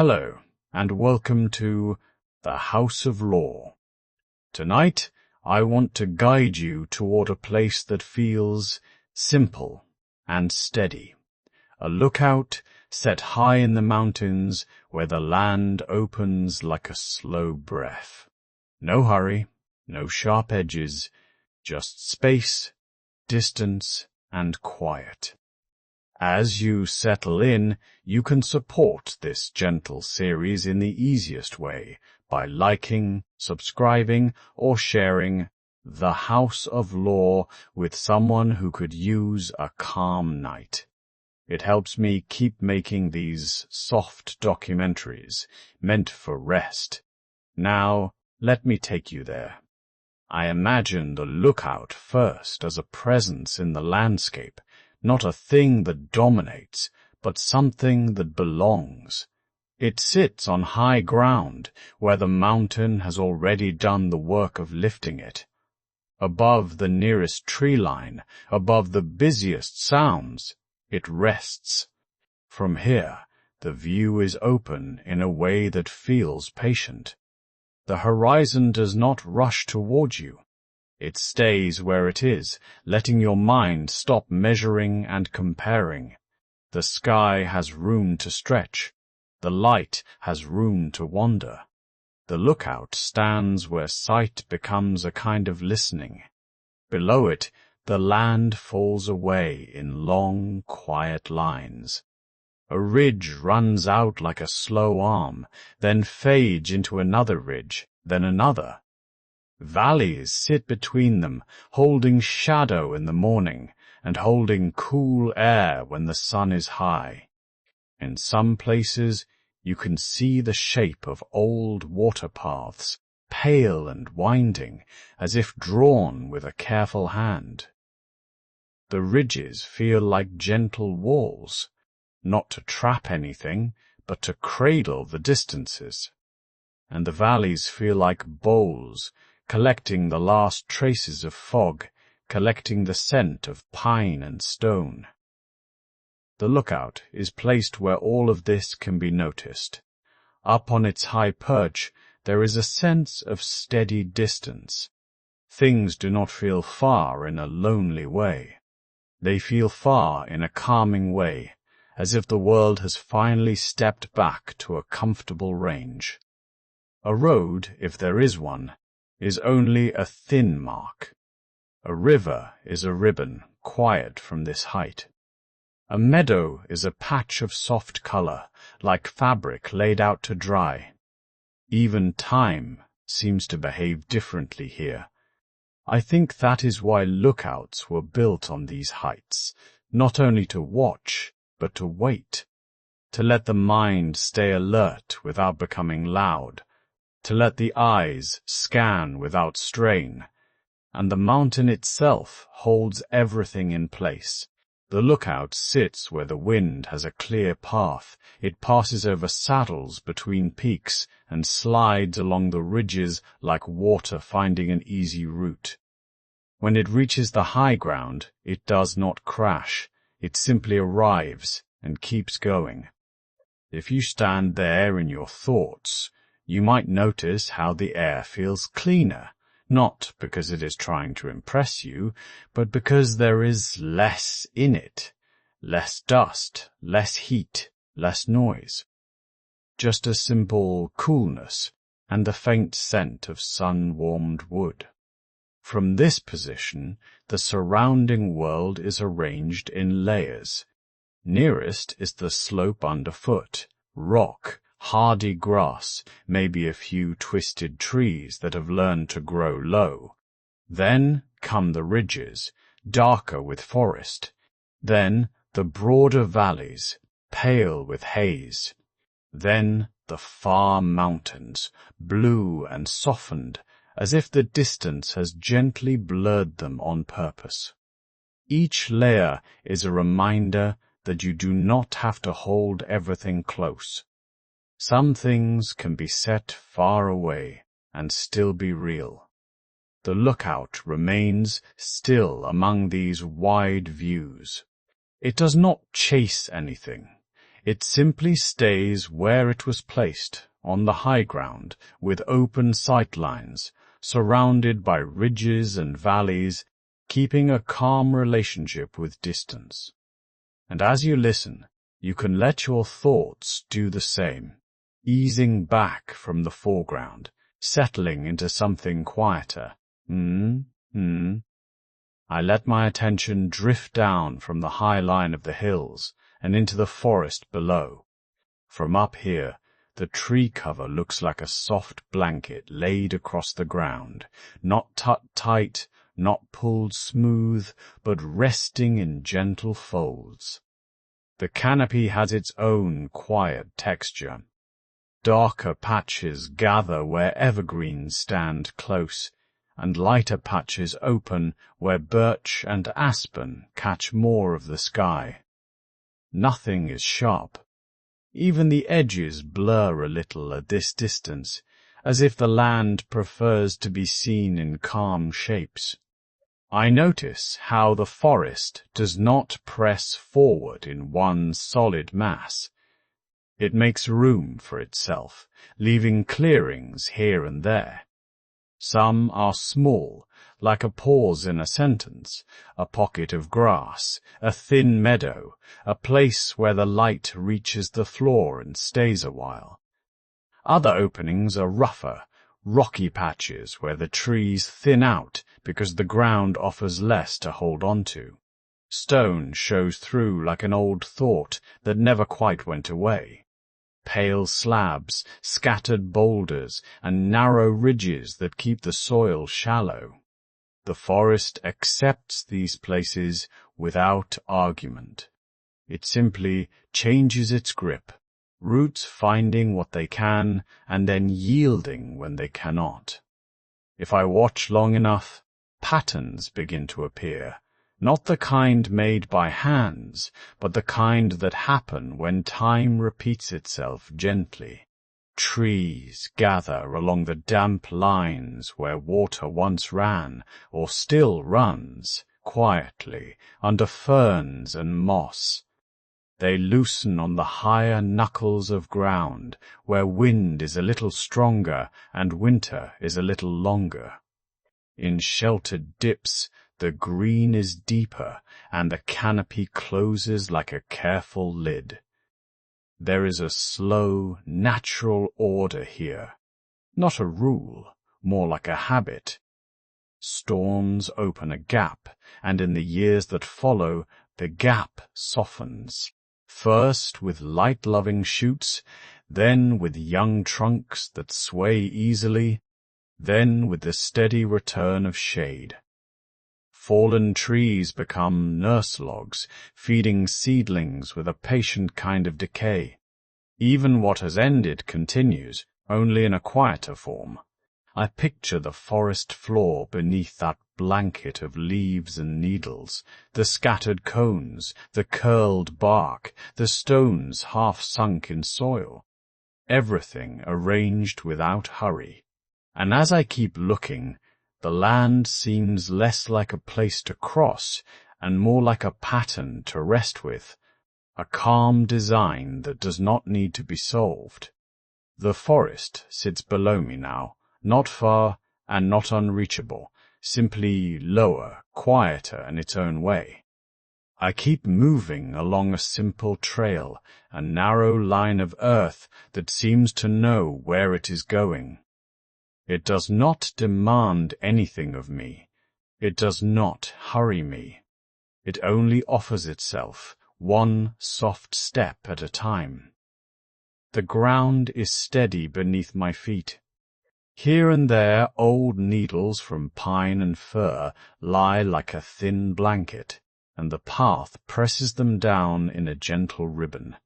Hello, and welcome to the House of Law. Tonight, I want to guide you toward a place that feels simple and steady. A lookout set high in the mountains where the land opens like a slow breath. No hurry, no sharp edges, just space, distance, and quiet. As you settle in, you can support this gentle series in the easiest way by liking, subscribing, or sharing The House of Law with someone who could use a calm night. It helps me keep making these soft documentaries meant for rest. Now, let me take you there. I imagine the lookout first as a presence in the landscape, not a thing that dominates, but something that belongs. It sits on high ground, where the mountain has already done the work of lifting it. Above the nearest tree line, above the busiest sounds, it rests. From here, the view is open in a way that feels patient. The horizon does not rush towards you. It stays where it is, letting your mind stop measuring and comparing. The sky has room to stretch. The light has room to wander. The lookout stands where sight becomes a kind of listening. Below it, the land falls away in long, quiet lines. A ridge runs out like a slow arm, then fades into another ridge, then another. Valleys sit between them, holding shadow in the morning and holding cool air when the sun is high. In some places, you can see the shape of old water paths, pale and winding, as if drawn with a careful hand. The ridges feel like gentle walls, not to trap anything, but to cradle the distances. And the valleys feel like bowls, collecting the last traces of fog, collecting the scent of pine and stone. The lookout is placed where all of this can be noticed. Up on its high perch, there is a sense of steady distance. Things do not feel far in a lonely way. They feel far in a calming way, as if the world has finally stepped back to a comfortable range. A road, if there is one, is only a thin mark. A river is a ribbon, quiet from this height. A meadow is a patch of soft color, like fabric laid out to dry. Even time seems to behave differently here. I think that is why lookouts were built on these heights, not only to watch, but to wait, to let the mind stay alert without becoming loud, to let the eyes scan without strain, and the mountain itself holds everything in place. The lookout sits where the wind has a clear path. It passes over saddles between peaks and slides along the ridges like water finding an easy route. When it reaches the high ground, it does not crash. It simply arrives and keeps going. If you stand there in your thoughts, you might notice how the air feels cleaner, not because it is trying to impress you, but because there is less in it, less dust, less heat, less noise. Just a simple coolness and the faint scent of sun-warmed wood. From this position, the surrounding world is arranged in layers. Nearest is the slope underfoot, rock, hardy grass, maybe a few twisted trees that have learned to grow low. Then come the ridges, darker with forest. Then the broader valleys, pale with haze. Then the far mountains, blue and softened, as if the distance has gently blurred them on purpose. Each layer is a reminder that you do not have to hold everything close. Some things can be set far away and still be real. The lookout remains still among these wide views. It does not chase anything. It simply stays where it was placed, on the high ground, with open sight lines, surrounded by ridges and valleys, keeping a calm relationship with distance. And as you listen, you can let your thoughts do the same, easing back from the foreground, settling into something quieter. I let my attention drift down from the high line of the hills and into the forest below. From up here, the tree cover looks like a soft blanket laid across the ground, not tucked tight, not pulled smooth, but resting in gentle folds. The canopy has its own quiet texture. Darker patches gather where evergreens stand close, and lighter patches open where birch and aspen catch more of the sky. Nothing is sharp. Even the edges blur a little at this distance, as if the land prefers to be seen in calm shapes. I notice how the forest does not press forward in one solid mass. It makes room for itself, leaving clearings here and there. Some are small, like a pause in a sentence, a pocket of grass, a thin meadow, a place where the light reaches the floor and stays a while. Other openings are rougher, rocky patches where the trees thin out because the ground offers less to hold on to. Stone shows through like an old thought that never quite went away. Pale slabs, scattered boulders, and narrow ridges that keep the soil shallow. The forest accepts these places without argument. It simply changes its grip, roots finding what they can and then yielding when they cannot. If I watch long enough, patterns begin to appear, not the kind made by hands, but the kind that happen when time repeats itself gently. Trees gather along the damp lines where water once ran, or still runs, quietly, under ferns and moss. They loosen on the higher knuckles of ground, where wind is a little stronger and winter is a little longer. In sheltered dips, the green is deeper, and the canopy closes like a careful lid. There is a slow, natural order here. Not a rule, more like a habit. Storms open a gap, and in the years that follow, the gap softens. First with light-loving shoots, then with young trunks that sway easily, then with the steady return of shade. Fallen trees become nurse logs, feeding seedlings with a patient kind of decay. Even what has ended continues, only in a quieter form. I picture the forest floor beneath that blanket of leaves and needles, the scattered cones, the curled bark, the stones half sunk in soil. Everything arranged without hurry. And as I keep looking, the land seems less like a place to cross and more like a pattern to rest with, a calm design that does not need to be solved. The forest sits below me now, not far and not unreachable, simply lower, quieter in its own way. I keep moving along a simple trail, a narrow line of earth that seems to know where it is going. It does not demand anything of me. It does not hurry me. It only offers itself, one soft step at a time. The ground is steady beneath my feet. Here and there old needles from pine and fir lie like a thin blanket, and the path presses them down in a gentle ribbon.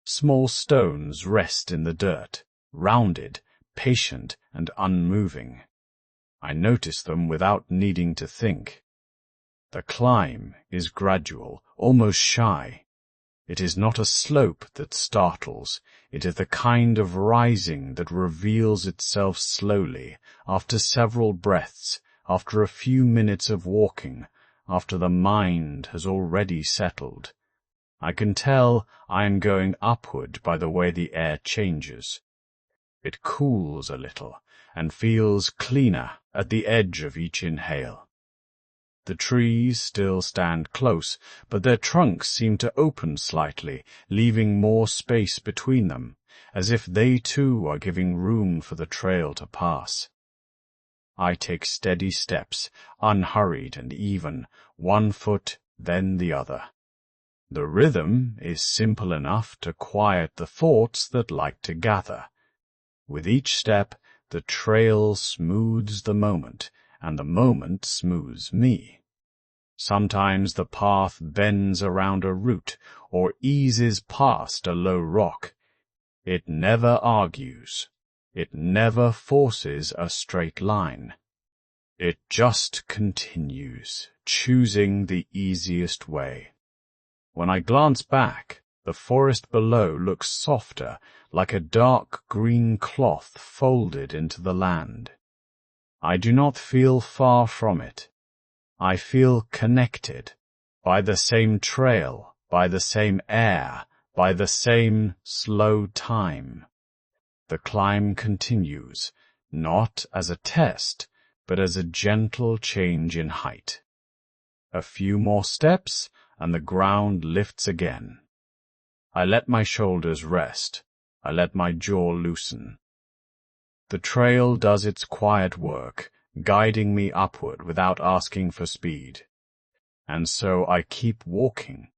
Small stones rest in the dirt, rounded, patient and unmoving. I notice them without needing to think. The climb is gradual, almost shy. It is not a slope that startles. It is the kind of rising that reveals itself slowly, after several breaths, after a few minutes of walking, after the mind has already settled. I can tell I am going upward by the way the air changes. It cools a little and feels cleaner at the edge of each inhale. The trees still stand close, but their trunks seem to open slightly, leaving more space between them, as if they too are giving room for the trail to pass. I take steady steps, unhurried and even, one foot, then the other. The rhythm is simple enough to quiet the thoughts that like to gather. With each step, the trail smooths the moment, and the moment smooths me. Sometimes the path bends around a root or eases past a low rock. It never argues. It never forces a straight line. It just continues, choosing the easiest way. When I glance back, the forest below looks softer, like a dark green cloth folded into the land. I do not feel far from it. I feel connected, by the same trail, by the same air, by the same slow time. The climb continues, not as a test, but as a gentle change in height. A few more steps, and the ground lifts again. I let my shoulders rest. I let my jaw loosen. The trail does its quiet work, guiding me upward without asking for speed. And so I keep walking,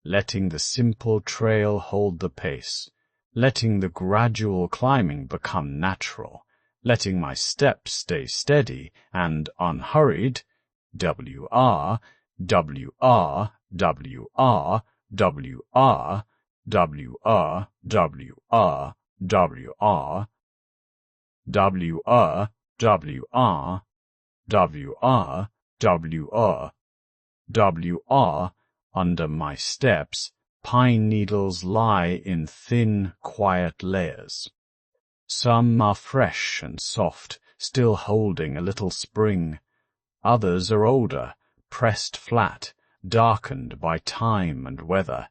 letting the simple trail hold the pace, letting the gradual climbing become natural, letting my steps stay steady and unhurried, WR, WR, WR, WR, WR, WR, WR, WR, WR, WR, WR, WR. Under my steps, pine needles lie in thin, quiet layers. Some are fresh and soft, still holding a little spring. Others are older, pressed flat, darkened by time and weather.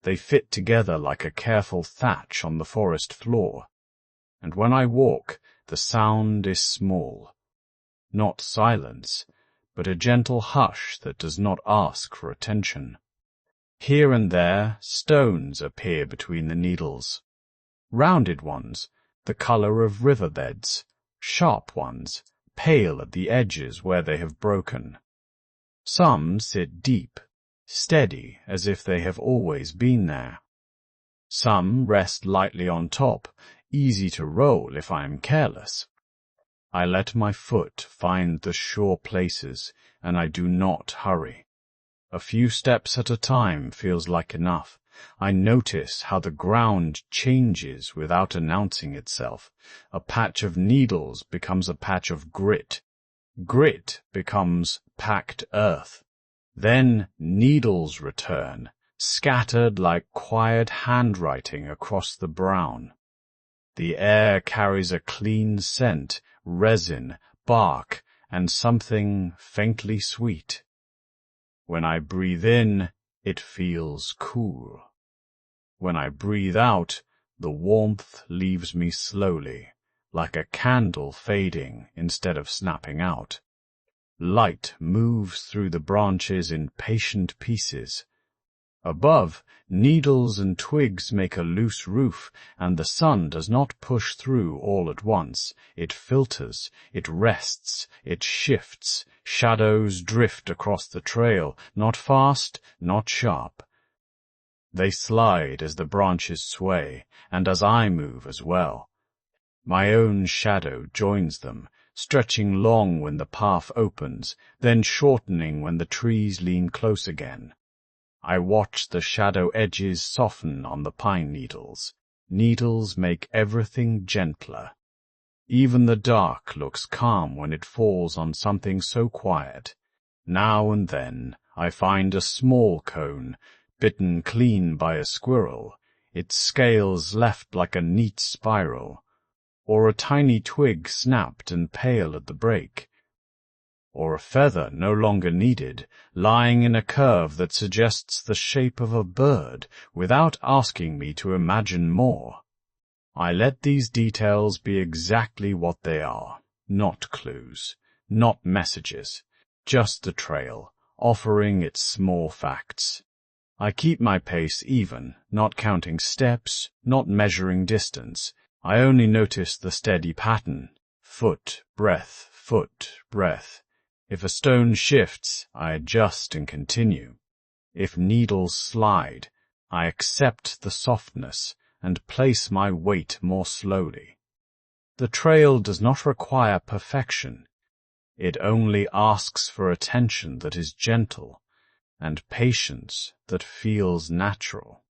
They fit together like a careful thatch on the forest floor. And when I walk, the sound is small. Not silence, but a gentle hush that does not ask for attention. Here and there, stones appear between the needles. Rounded ones, the color of riverbeds, sharp ones, pale at the edges where they have broken. Some sit deep, steady as if they have always been there. Some rest lightly on top, easy to roll if I am careless. I let my foot find the sure places, and I do not hurry. A few steps at a time feels like enough. I notice how the ground changes without announcing itself. A patch of needles becomes a patch of grit. Grit becomes packed earth. Then needles return, scattered like quiet handwriting across the brown. The air carries a clean scent, resin, bark, and something faintly sweet. When I breathe in, it feels cool. When I breathe out, the warmth leaves me slowly, like a candle fading instead of snapping out. Light moves through the branches in patient pieces. Above, needles and twigs make a loose roof, and the sun does not push through all at once. It filters, it rests, it shifts. Shadows drift across the trail, not fast, not sharp. They slide as the branches sway, and as I move as well. My own shadow joins them, stretching long when the path opens, then shortening when the trees lean close again. I watch the shadow edges soften on the pine needles. Needles make everything gentler. Even the dark looks calm when it falls on something so quiet. Now and then I find a small cone, bitten clean by a squirrel, its scales left like a neat spiral, or a tiny twig snapped and pale at the break. or a feather no longer needed, lying in a curve that suggests the shape of a bird without asking me to imagine more. I let these details be exactly what they are, not clues, not messages, just the trail, offering its small facts. I keep my pace even, not counting steps, not measuring distance. I only notice the steady pattern, foot, breath, foot, breath. If a stone shifts, I adjust and continue. If needles slide, I accept the softness and place my weight more slowly. The trail does not require perfection. It only asks for attention that is gentle and patience that feels natural.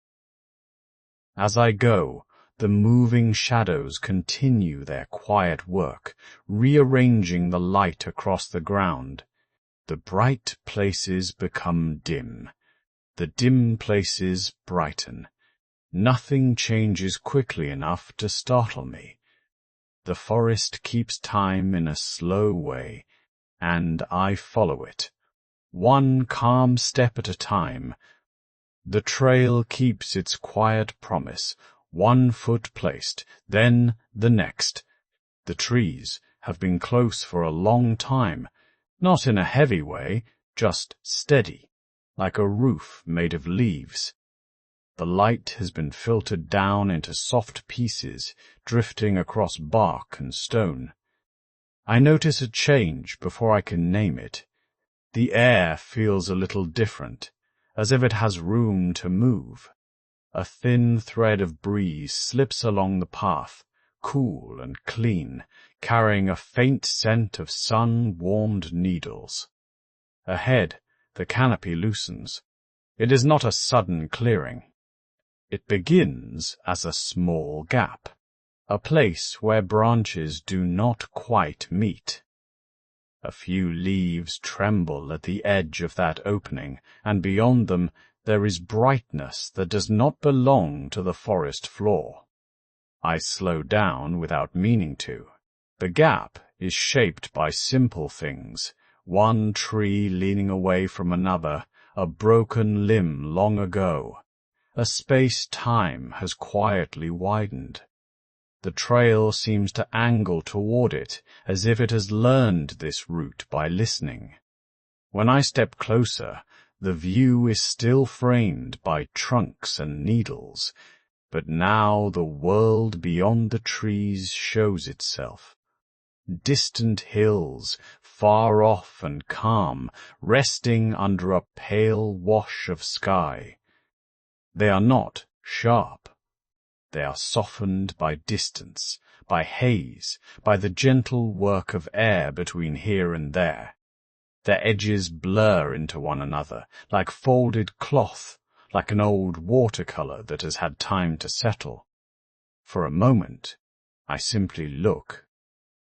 As I go, the moving shadows continue their quiet work, rearranging the light across the ground. The bright places become dim. The dim places brighten. Nothing changes quickly enough to startle me. The forest keeps time in a slow way, and I follow it, one calm step at a time. The trail keeps its quiet promise, one foot placed, then the next. The trees have been close for a long time, not in a heavy way, just steady, like a roof made of leaves. The light has been filtered down into soft pieces, drifting across bark and stone. I notice a change before I can name it. The air feels a little different, as if it has room to move. A thin thread of breeze slips along the path, cool and clean, carrying a faint scent of sun-warmed needles. Ahead, the canopy loosens. It is not a sudden clearing. It begins as a small gap, a place where branches do not quite meet. A few leaves tremble at the edge of that opening, and beyond them there is brightness that does not belong to the forest floor. I slow down without meaning to. The gap is shaped by simple things, one tree leaning away from another, a broken limb long ago. A space-time has quietly widened. The trail seems to angle toward it, as if it has learned this route by listening. When I step closer, the view is still framed by trunks and needles, but now the world beyond the trees shows itself. Distant hills, far off and calm, resting under a pale wash of sky. They are not sharp. They are softened by distance, by haze, by the gentle work of air between here and there. Their edges blur into one another, like folded cloth, like an old watercolor that has had time to settle. For a moment, I simply look.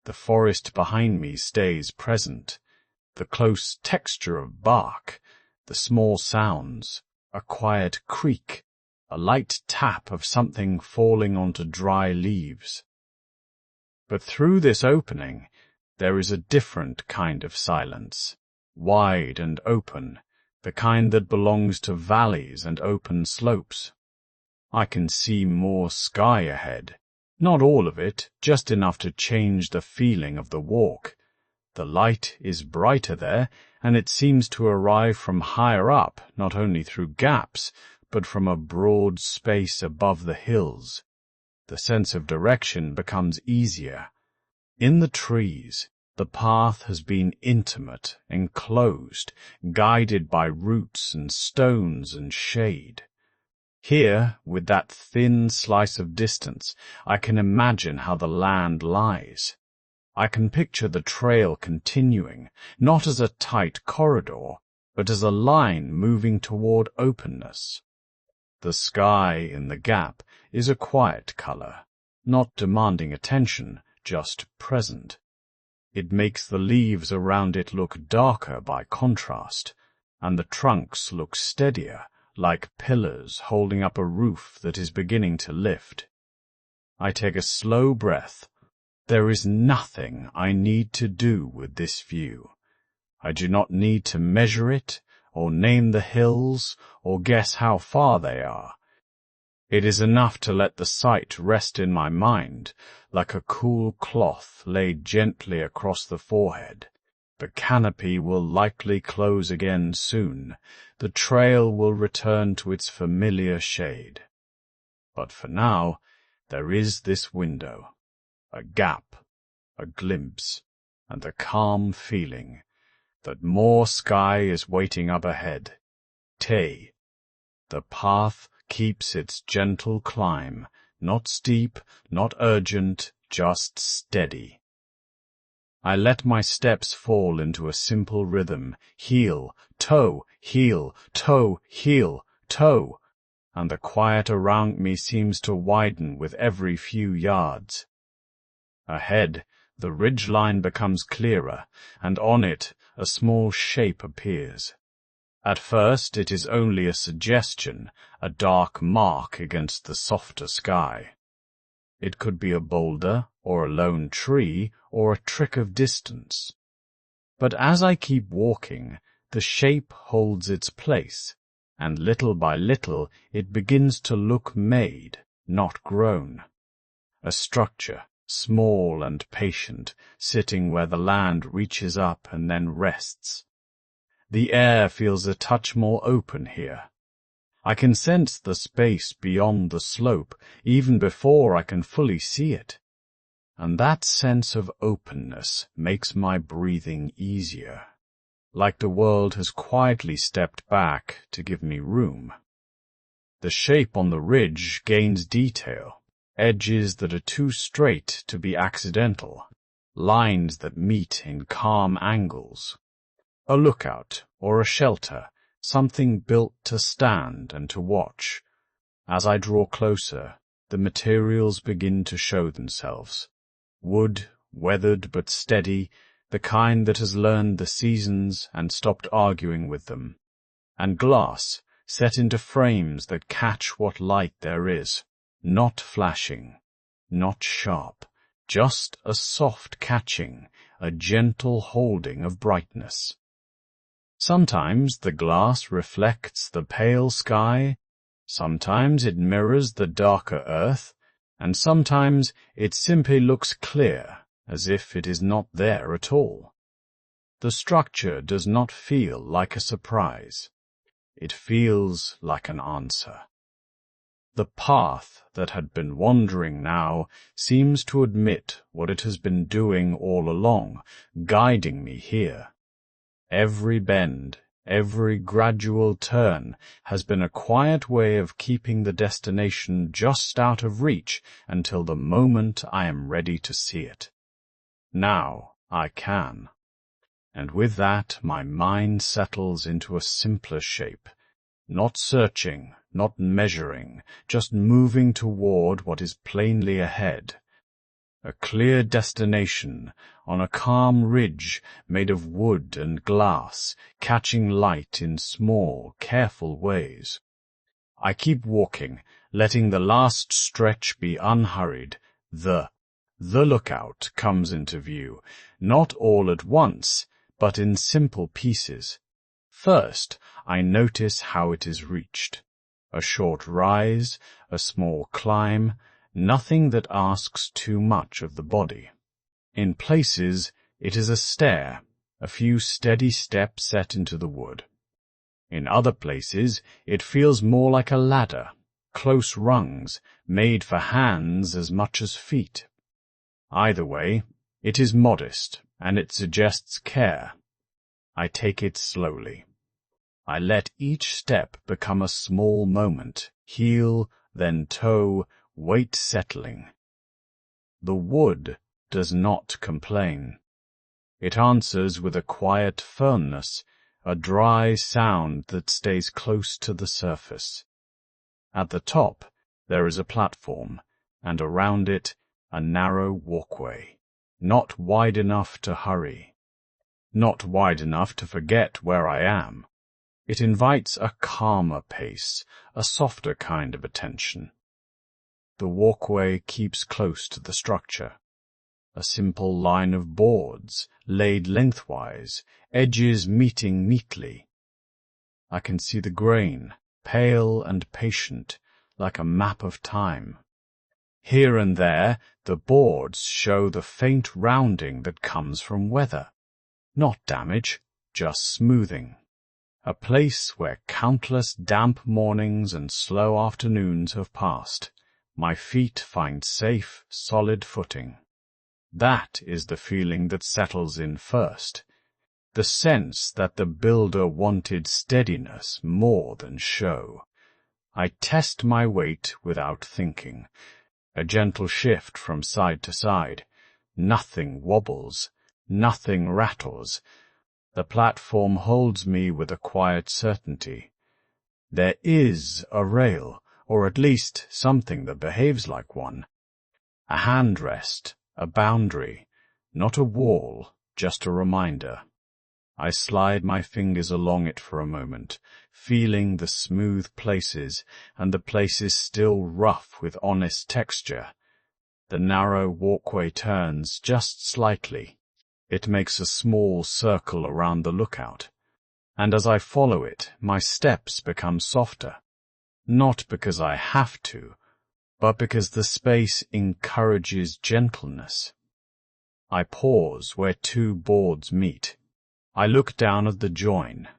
The forest behind me stays present. The close texture of bark, the small sounds, a quiet creak, a light tap of something falling onto dry leaves. But through this opening, there is a different kind of silence, wide and open, the kind that belongs to valleys and open slopes. I can see more sky ahead, not all of it, just enough to change the feeling of the walk. The light is brighter there, and it seems to arrive from higher up, not only through gaps, but from a broad space above the hills. The sense of direction becomes easier. In the trees, the path has been intimate, enclosed, guided by roots and stones and shade. Here, with that thin slice of distance, I can imagine how the land lies. I can picture the trail continuing, not as a tight corridor, but as a line moving toward openness. The sky in the gap is a quiet color, not demanding attention, just present. It makes the leaves around it look darker by contrast, and the trunks look steadier, like pillars holding up a roof that is beginning to lift. I take a slow breath. There is nothing I need to do with this view. I do not need to measure it, or name the hills, or guess how far they are. It is enough to let the sight rest in my mind, like a cool cloth laid gently across the forehead. The canopy will likely close again soon. The trail will return to its familiar shade. But for now, there is this window, a gap, a glimpse, and the calm feeling that more sky is waiting up ahead. Te. The path keeps its gentle climb, not steep, not urgent, just steady. I let my steps fall into a simple rhythm, heel, toe, heel, toe, heel, toe, and the quiet around me seems to widen with every few yards. Ahead, the ridgeline becomes clearer, and on it a small shape appears. At first it is only a suggestion, a dark mark against the softer sky. It could be a boulder, or a lone tree, or a trick of distance. But as I keep walking, the shape holds its place, and little by little it begins to look made, not grown. A structure, small and patient, sitting where the land reaches up and then rests. The air feels a touch more open here. I can sense the space beyond the slope even before I can fully see it. And that sense of openness makes my breathing easier, like the world has quietly stepped back to give me room. The shape on the ridge gains detail, edges that are too straight to be accidental, lines that meet in calm angles. A lookout or a shelter, something built to stand and to watch. As I draw closer, the materials begin to show themselves. Wood, weathered but steady, the kind that has learned the seasons and stopped arguing with them. And glass, set into frames that catch what light there is, not flashing, not sharp, just a soft catching, a gentle holding of brightness. Sometimes the glass reflects the pale sky, sometimes it mirrors the darker earth, and sometimes it simply looks clear, as if it is not there at all. The structure does not feel like a surprise. It feels like an answer. The path that had been wandering now seems to admit what it has been doing all along, guiding me here. Every bend, every gradual turn has been a quiet way of keeping the destination just out of reach until the moment I am ready to see it. Now I can. And with that my mind settles into a simpler shape, not searching, not measuring, just moving toward what is plainly ahead. A clear destination on a calm ridge made of wood and glass, catching light in small, careful ways. I keep walking, letting the last stretch be unhurried. The lookout comes into view, not all at once, but in simple pieces. First, I notice how it is reached. A short rise, a small climb, nothing that asks too much of the body. In places, it is a stair, a few steady steps set into the wood. In other places, it feels more like a ladder, close rungs, made for hands as much as feet. Either way, it is modest, and it suggests care. I take it slowly. I let each step become a small moment, heel, then toe, weight settling. The wood does not complain. It answers with a quiet firmness, a dry sound that stays close to the surface. At the top, there is a platform, and around it, a narrow walkway, not wide enough to hurry, not wide enough to forget where I am. It invites a calmer pace, a softer kind of attention. The walkway keeps close to the structure. a simple line of boards laid lengthwise, edges meeting neatly. I can see the grain, pale and patient, like a map of time. Here and there, the boards show the faint rounding that comes from weather. Not damage, just smoothing. A place where countless damp mornings and slow afternoons have passed. My feet find safe, solid footing. That is the feeling that settles in first. The sense that the builder wanted steadiness more than show. I test my weight without thinking. A gentle shift from side to side. Nothing wobbles, nothing rattles. The platform holds me with a quiet certainty. There is a rail, or at least something that behaves like one. A handrest, a boundary, not a wall, just a reminder. I slide my fingers along it for a moment, feeling the smooth places and the places still rough with honest texture. The narrow walkway turns just slightly. It makes a small circle around the lookout, and as I follow it, my steps become softer. Not because I have to, but because the space encourages gentleness. I pause where two boards meet. I look down at the join,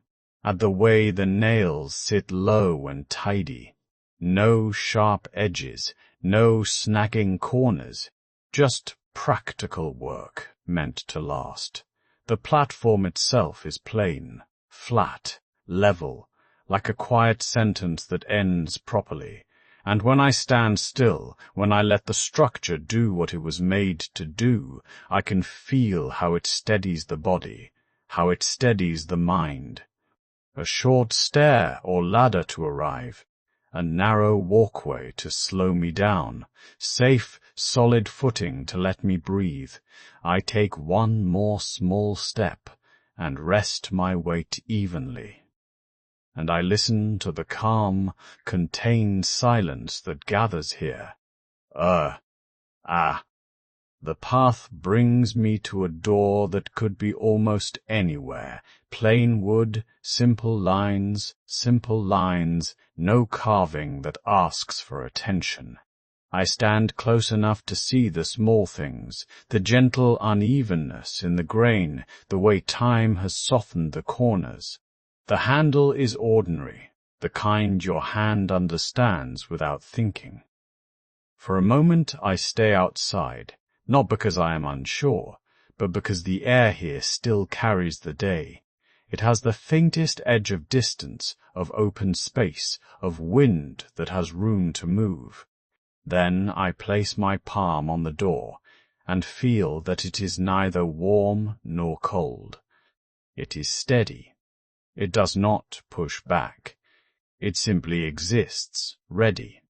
at the way the nails sit low and tidy. No sharp edges, no snagging corners, just practical work meant to last. The platform itself is plain, flat, level, like a quiet sentence that ends properly. And when I stand still, when I let the structure do what it was made to do, I can feel how it steadies the body, how it steadies the mind. A short stair or ladder to arrive, a narrow walkway to slow me down, safe, solid footing to let me breathe. I take one more small step and rest my weight evenly. And I listen to the calm, contained silence that gathers here. The path brings me to a door that could be almost anywhere. Plain wood, simple lines, no carving that asks for attention. I stand close enough to see the small things, the gentle unevenness in the grain, the way time has softened the corners. The handle is ordinary, the kind your hand understands without thinking. For a moment I stay outside, not because I am unsure, but because the air here still carries the day. It has the faintest edge of distance, of open space, of wind that has room to move. Then I place my palm on the door, and feel that it is neither warm nor cold. It is steady. It does not push back. It simply exists, ready.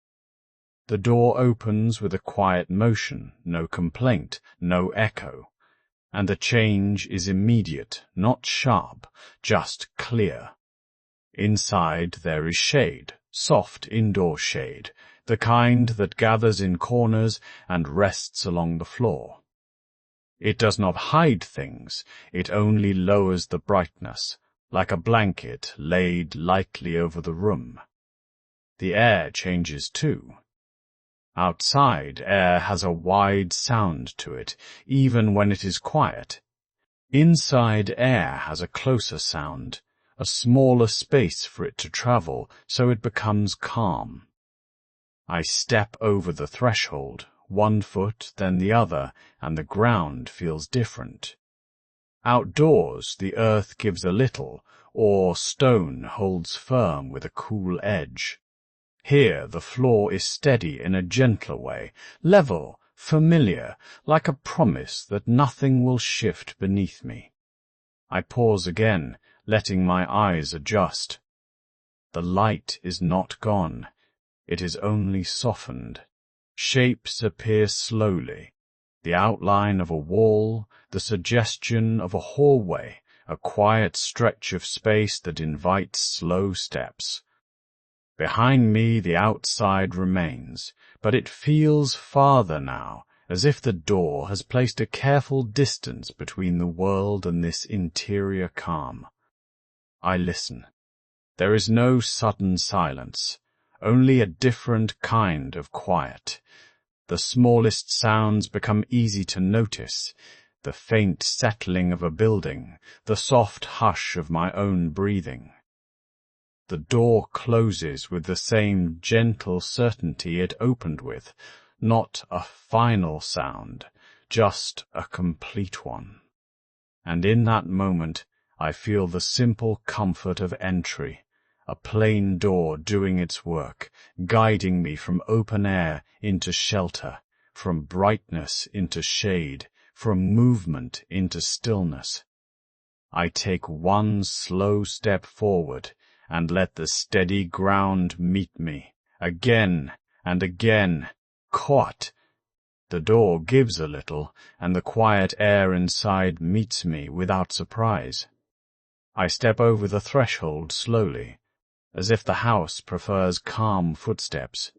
The door opens with a quiet motion, no complaint, no echo. And the change is immediate, not sharp, just clear. Inside there is shade, soft indoor shade, the kind that gathers in corners and rests along the floor. It does not hide things, it only lowers the brightness, like a blanket laid lightly over the room. The air changes too. Outside, air has a wide sound to it, even when it is quiet. Inside, air has a closer sound, a smaller space for it to travel, so it becomes calm. I step over the threshold, one foot, then the other, and the ground feels different. Outdoors, the earth gives a little, or stone holds firm with a cool edge. Here, the floor is steady in a gentler way, level, familiar, like a promise that nothing will shift beneath me. I pause again, letting my eyes adjust. The light is not gone. It is only softened. Shapes appear slowly. The outline of a wall, the suggestion of a hallway, a quiet stretch of space that invites slow steps. Behind me the outside remains, but it feels farther now, as if the door has placed a careful distance between the world and this interior calm. I listen. There is no sudden silence, only a different kind of quiet. The smallest sounds become easy to notice, the faint settling of a building, the soft hush of my own breathing. The door closes with the same gentle certainty it opened with, not a final sound, just a complete one. And in that moment I feel the simple comfort of entry, a plain door doing its work, guiding me from open air into shelter, from brightness into shade, from movement into stillness. I take one slow step forward and let the steady ground meet me, again and again, caught. The door gives a little, and the quiet air inside meets me without surprise. I step over the threshold slowly, as if the house prefers calm footsteps.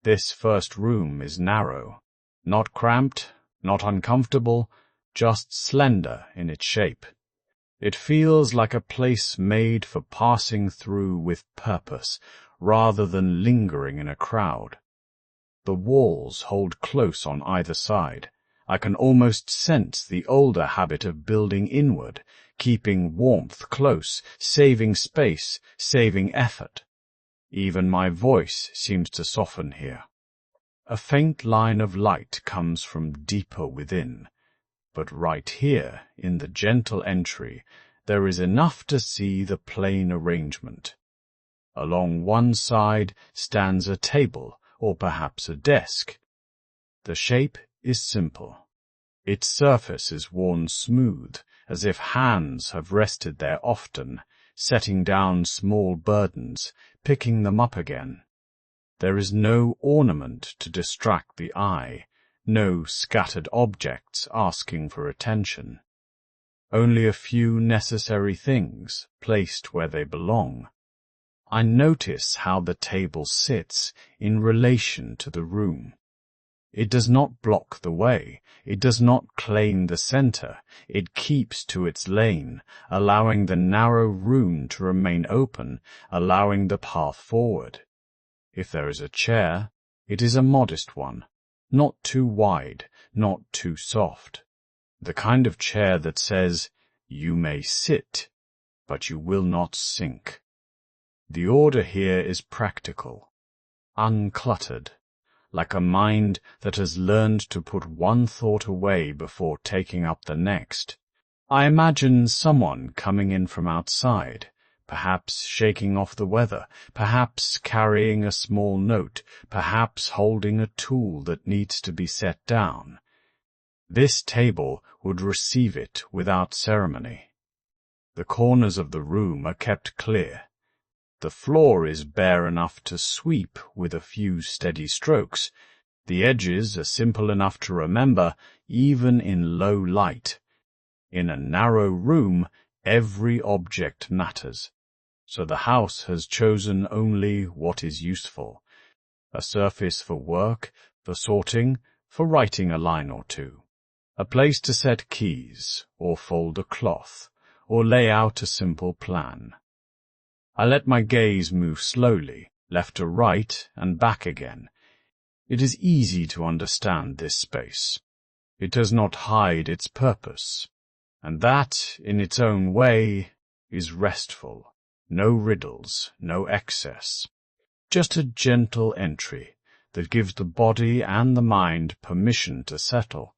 This first room is narrow, not cramped, not uncomfortable, just slender in its shape. It feels like a place made for passing through with purpose, rather than lingering in a crowd. The walls hold close on either side. I can almost sense the older habit of building inward, keeping warmth close, saving space, saving effort. Even my voice seems to soften here. A faint line of light comes from deeper within, but right here, in the gentle entry, there is enough to see the plain arrangement. Along one side stands a table, or perhaps a desk. The shape is simple. Its surface is worn smooth, as if hands have rested there often, setting down small burdens, picking them up again. There is no ornament to distract the eye, no scattered objects asking for attention. Only a few necessary things placed where they belong. I notice how the table sits in relation to the room. It does not block the way, it does not claim the center, it keeps to its lane, allowing the narrow room to remain open, allowing the path forward. If there is a chair, it is a modest one, not too wide, not too soft. The kind of chair that says, "You may sit, but you will not sink." The order here is practical, uncluttered, like a mind that has learned to put one thought away before taking up the next. I imagine someone coming in from outside, perhaps shaking off the weather, perhaps carrying a small note, perhaps holding a tool that needs to be set down. This table would receive it without ceremony. The corners of the room are kept clear. The floor is bare enough to sweep with a few steady strokes. The edges are simple enough to remember, even in low light. In a narrow room, every object matters. So the house has chosen only what is useful. A surface for work, for sorting, for writing a line or two. A place to set keys, or fold a cloth, or lay out a simple plan. I let my gaze move slowly, left to right and back again. It is easy to understand this space. It does not hide its purpose, and that, in its own way, is restful. No riddles, no excess. Just a gentle entry that gives the body and the mind permission to settle.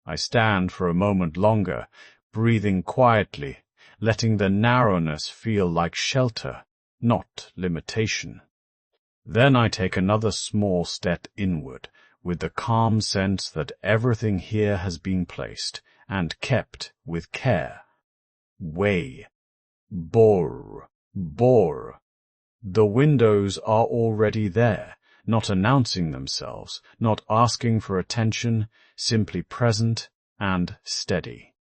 I stand for a moment longer, breathing quietly, letting the narrowness feel like shelter, not limitation. Then I take another small step inward, with the calm sense that everything here has been placed, and kept with care. Weigh. Bor. The windows are already there, not announcing themselves, not asking for attention, simply present and steady.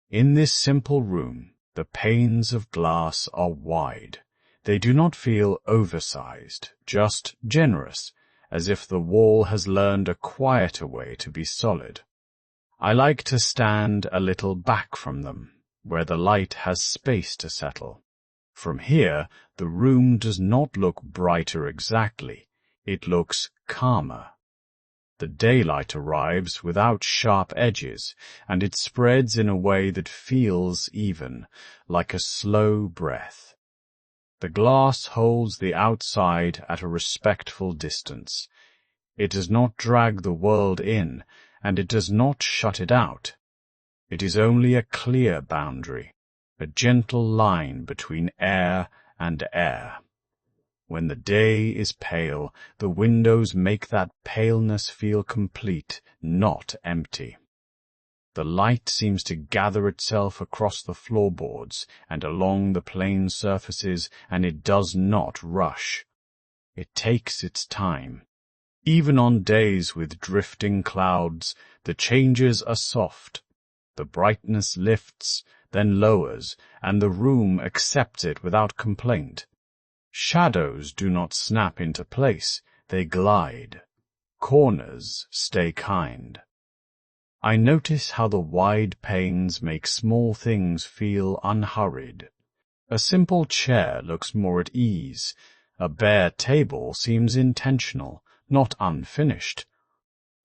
In this simple room, the panes of glass are wide. They do not feel oversized, just generous, as if the wall has learned a quieter way to be solid. I like to stand a little back from them, where the light has space to settle. From here, the room does not look brighter exactly. It looks calmer. The daylight arrives without sharp edges, and it spreads in a way that feels even, like a slow breath. The glass holds the outside at a respectful distance. It does not drag the world in, and it does not shut it out. It is only a clear boundary, a gentle line between air and air. When the day is pale, the windows make that paleness feel complete, not empty. The light seems to gather itself across the floorboards and along the plane surfaces, and it does not rush. It takes its time. Even on days with drifting clouds, the changes are soft. The brightness lifts, then lowers, and the room accepts it without complaint. Shadows do not snap into place, they glide. Corners stay kind. I notice how the wide panes make small things feel unhurried. A simple chair looks more at ease. A bare table seems intentional, not unfinished.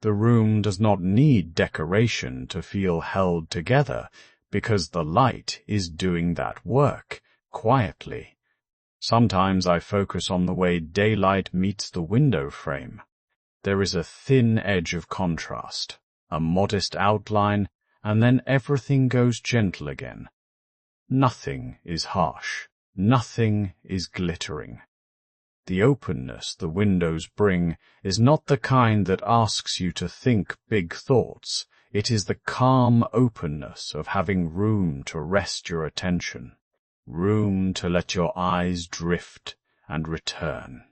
The room does not need decoration to feel held together, because the light is doing that work, quietly. Sometimes I focus on the way daylight meets the window frame. There is a thin edge of contrast, a modest outline, and then everything goes gentle again. Nothing is harsh. Nothing is glittering. The openness the windows bring is not the kind that asks you to think big thoughts. It is the calm openness of having room to rest your attention, room to let your eyes drift and return.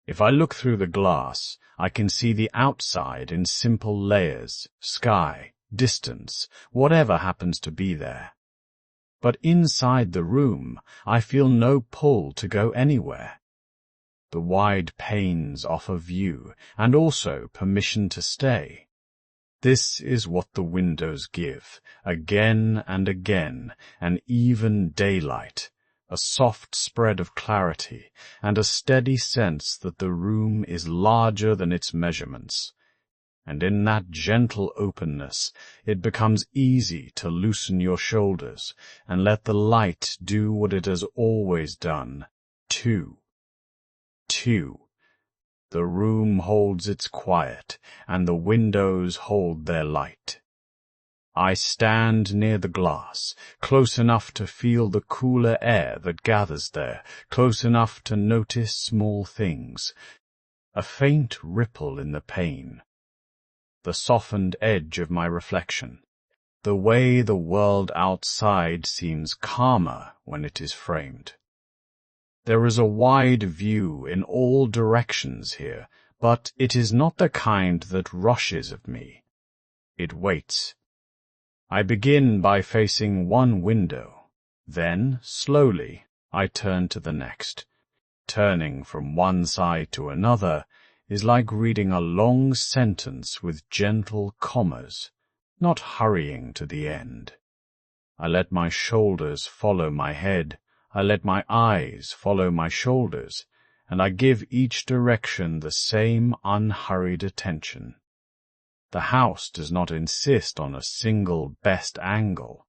If I look through the glass, I can see the outside in simple layers, sky, distance, whatever happens to be there. But inside the room, I feel no pull to go anywhere. The wide panes offer view, and also permission to stay. This is what the windows give, again and again, an even daylight, a soft spread of clarity, and a steady sense that the room is larger than its measurements. And in that gentle openness, it becomes easy to loosen your shoulders and let the light do what it has always done, too. The room holds its quiet, and the windows hold their light. I stand near the glass, close enough to feel the cooler air that gathers there, close enough to notice small things. A faint ripple in the pane. The softened edge of my reflection. The way the world outside seems calmer when it is framed. There is a wide view in all directions here, but it is not the kind that rushes at me. It waits. I begin by facing one window. Then, slowly, I turn to the next. Turning from one side to another is like reading a long sentence with gentle commas, not hurrying to the end. I let my shoulders follow my head. I let my eyes follow my shoulders, and I give each direction the same unhurried attention. The house does not insist on a single best angle.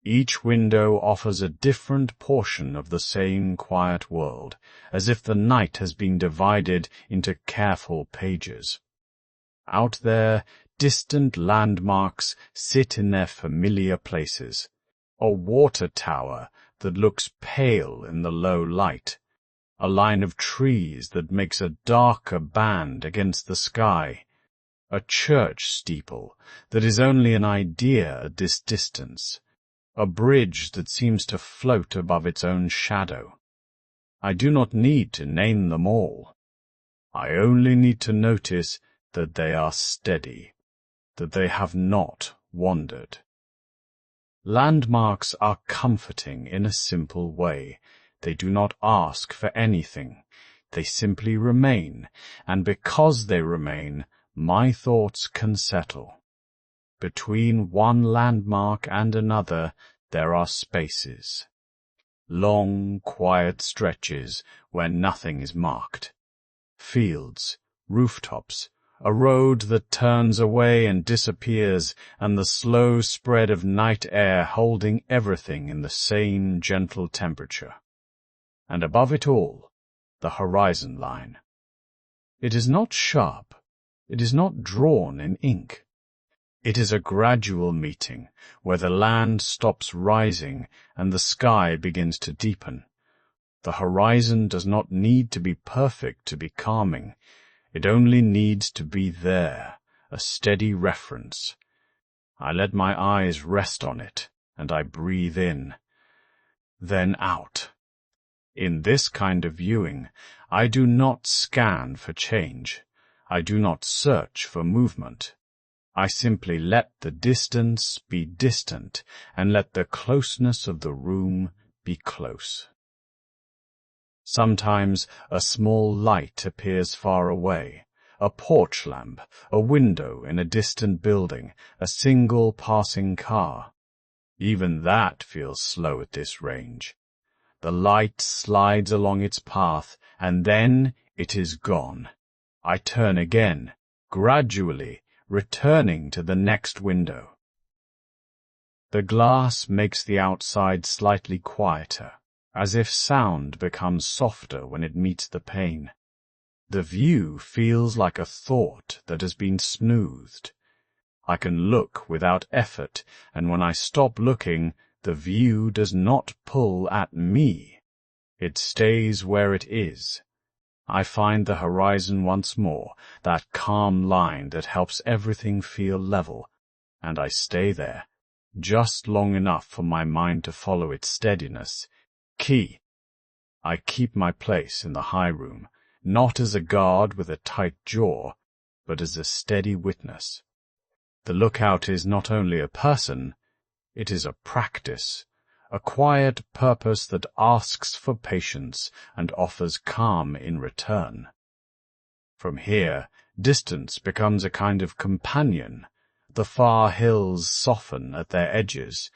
Each window offers a different portion of the same quiet world, as if the night has been divided into careful pages. Out there, distant landmarks sit in their familiar places. A water tower that looks pale in the low light, a line of trees that makes a darker band against the sky, a church steeple that is only an idea at this distance, a bridge that seems to float above its own shadow. I do not need to name them all. I only need to notice that they are steady, that they have not wandered. Landmarks are comforting in a simple way. They do not ask for anything. They simply remain, and because they remain, my thoughts can settle. Between one landmark and another, there are spaces. Long, quiet stretches where nothing is marked. Fields, rooftops, a road that turns away and disappears, and the slow spread of night air holding everything in the same gentle temperature. And above it all, the horizon line. It is not sharp. It is not drawn in ink. It is a gradual meeting, where the land stops rising and the sky begins to deepen. The horizon does not need to be perfect to be calming. It only needs to be there, a steady reference. I let my eyes rest on it, and I breathe in, then out. In this kind of viewing, I do not scan for change. I do not search for movement. I simply let the distance be distant and let the closeness of the room be close. Sometimes a small light appears far away, a porch lamp, a window in a distant building, a single passing car. Even that feels slow at this range. The light slides along its path, and then it is gone. I turn again, gradually, returning to the next window. The glass makes the outside slightly quieter, as if sound becomes softer when it meets the pane. The view feels like a thought that has been smoothed. I can look without effort, and when I stop looking, the view does not pull at me. It stays where it is. I find the horizon once more, that calm line that helps everything feel level, and I stay there, just long enough for my mind to follow its steadiness. Key. I keep my place in the high room, not as a guard with a tight jaw, but as a steady witness. The lookout is not only a person, it is a practice, a quiet purpose that asks for patience and offers calm in return. From here, distance becomes a kind of companion. The far hills soften at their edges.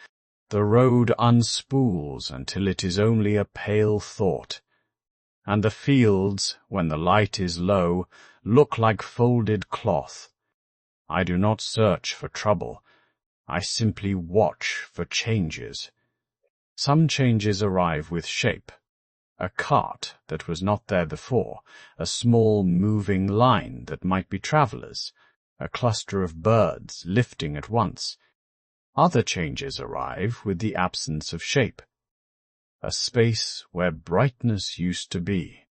The road unspools until it is only a pale thought. And the fields, when the light is low, look like folded cloth. I do not search for trouble. I simply watch for changes. Some changes arrive with shape. A cart that was not there before, a small moving line that might be travelers, a cluster of birds lifting at once. Other changes arrive with the absence of shape. A space where brightness used to be.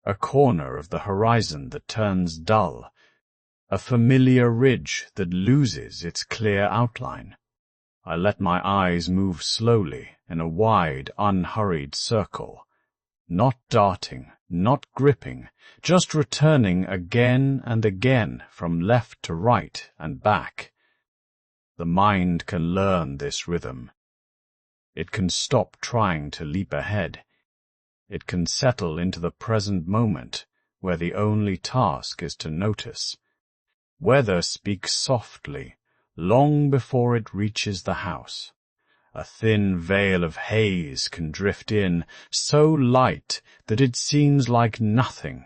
A corner of the horizon that turns dull. A familiar ridge that loses its clear outline. I let my eyes move slowly in a wide, unhurried circle. Not darting, not gripping, just returning again and again from left to right and back. The mind can learn this rhythm. It can stop trying to leap ahead. It can settle into the present moment, where the only task is to notice. Weather speaks softly, long before it reaches the house. A thin veil of haze can drift in, so light that it seems like nothing,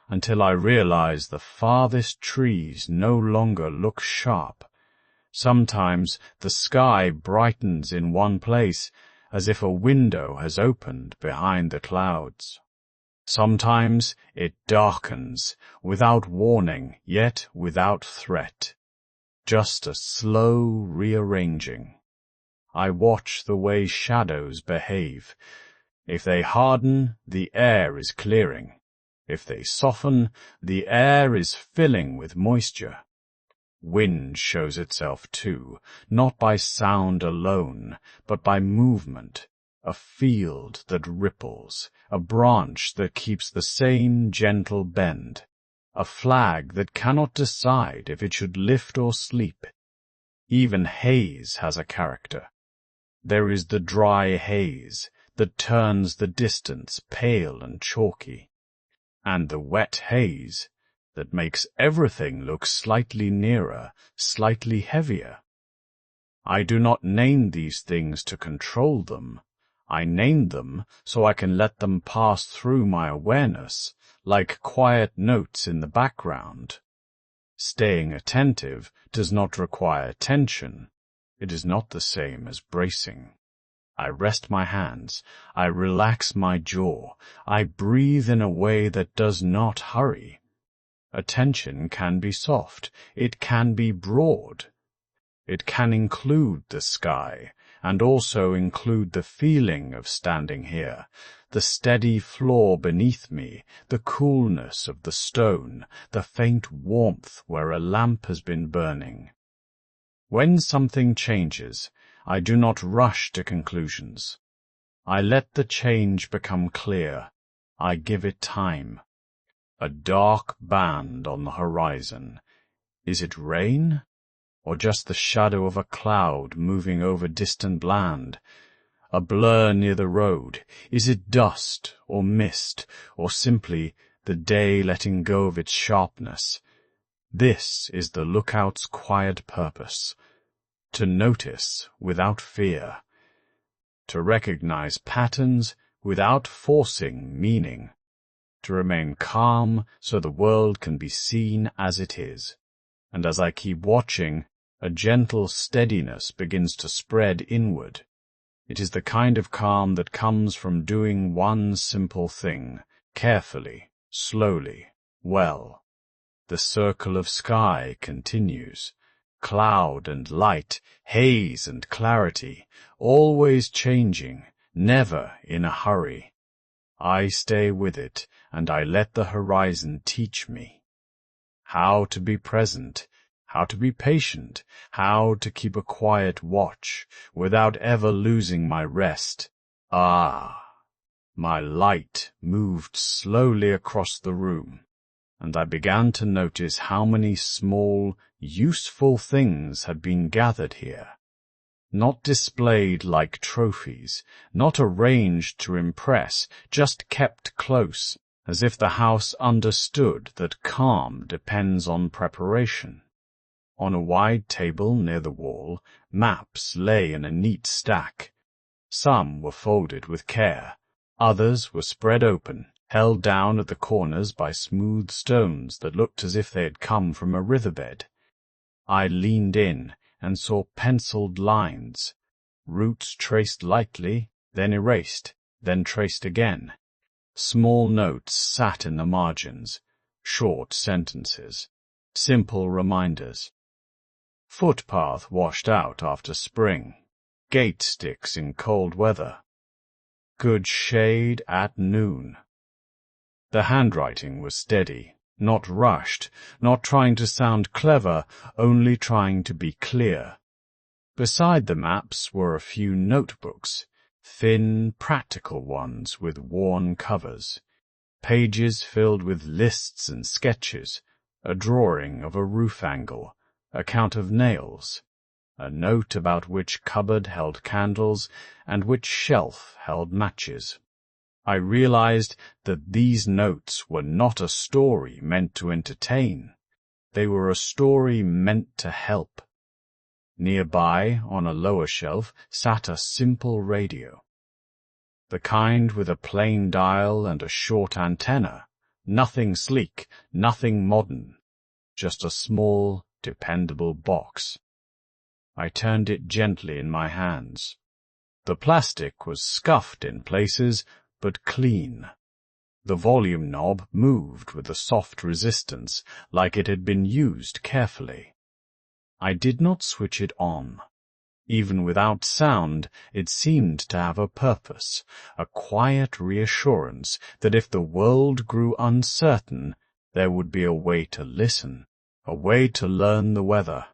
until I realize the farthest trees no longer look sharp. Sometimes the sky brightens in one place, as if a window has opened behind the clouds. Sometimes it darkens, without warning, yet without threat. Just a slow rearranging. I watch the way shadows behave. If they harden, the air is clearing. If they soften, the air is filling with moisture. Wind shows itself too, not by sound alone, but by movement. A field that ripples, a branch that keeps the same gentle bend, a flag that cannot decide if it should lift or sleep. Even haze has a character. There is the dry haze that turns the distance pale and chalky. and the wet haze that makes everything look slightly nearer, slightly heavier. I do not name these things to control them. I name them so I can let them pass through my awareness, like quiet notes in the background. Staying attentive does not require tension. It is not the same as bracing. I rest my hands. I relax my jaw. I breathe in a way that does not hurry. Attention can be soft. It can be broad. It can include the sky, and also include the feeling of standing here, the steady floor beneath me, the coolness of the stone, the faint warmth where a lamp has been burning. When something changes, I do not rush to conclusions. I let the change become clear. I give it time. A dark band on the horizon. Is it rain? Or just the shadow of a cloud moving over distant land? A blur near the road? Is it dust or mist, or simply the day letting go of its sharpness? This is the lookout's quiet purpose: to notice without fear, to recognize patterns without forcing meaning, to remain calm so the world can be seen as it is. And as I keep watching, a gentle steadiness begins to spread inward. It is the kind of calm that comes from doing one simple thing, carefully, slowly, well. The circle of sky continues. Cloud and light, haze and clarity, always changing, never in a hurry. I stay with it, and I let the horizon teach me how to be present, how to be patient, how to keep a quiet watch without ever losing my rest. Ah! My light moved slowly across the room, and I began to notice how many small, useful things had been gathered here. Not displayed like trophies, not arranged to impress, just kept close, as if the house understood that calm depends on preparation. On a wide table near the wall, maps lay in a neat stack. Some were folded with care, others were spread open, held down at the corners by smooth stones that looked as if they had come from a riverbed. I leaned in and saw penciled lines, roots traced lightly, then erased, then traced again. Small notes sat in the margins, short sentences, simple reminders. Footpath washed out after spring, gate sticks in cold weather. Good shade at noon. The handwriting was steady, not rushed, not trying to sound clever, only trying to be clear. Beside the maps were a few notebooks, thin, practical ones with worn covers, pages filled with lists and sketches, a drawing of a roof angle, a count of nails, a note about which cupboard held candles and which shelf held matches. I realized that these notes were not a story meant to entertain. They were a story meant to help. Nearby, on a lower shelf, sat a simple radio. The kind with a plain dial and a short antenna. Nothing sleek, nothing modern. Just a small, dependable box. I turned it gently in my hands. The plastic was scuffed in places, but clean. The volume knob moved with a soft resistance, like it had been used carefully. I did not switch it on. Even without sound, it seemed to have a purpose, a quiet reassurance that if the world grew uncertain, there would be a way to listen, a way to learn the weather,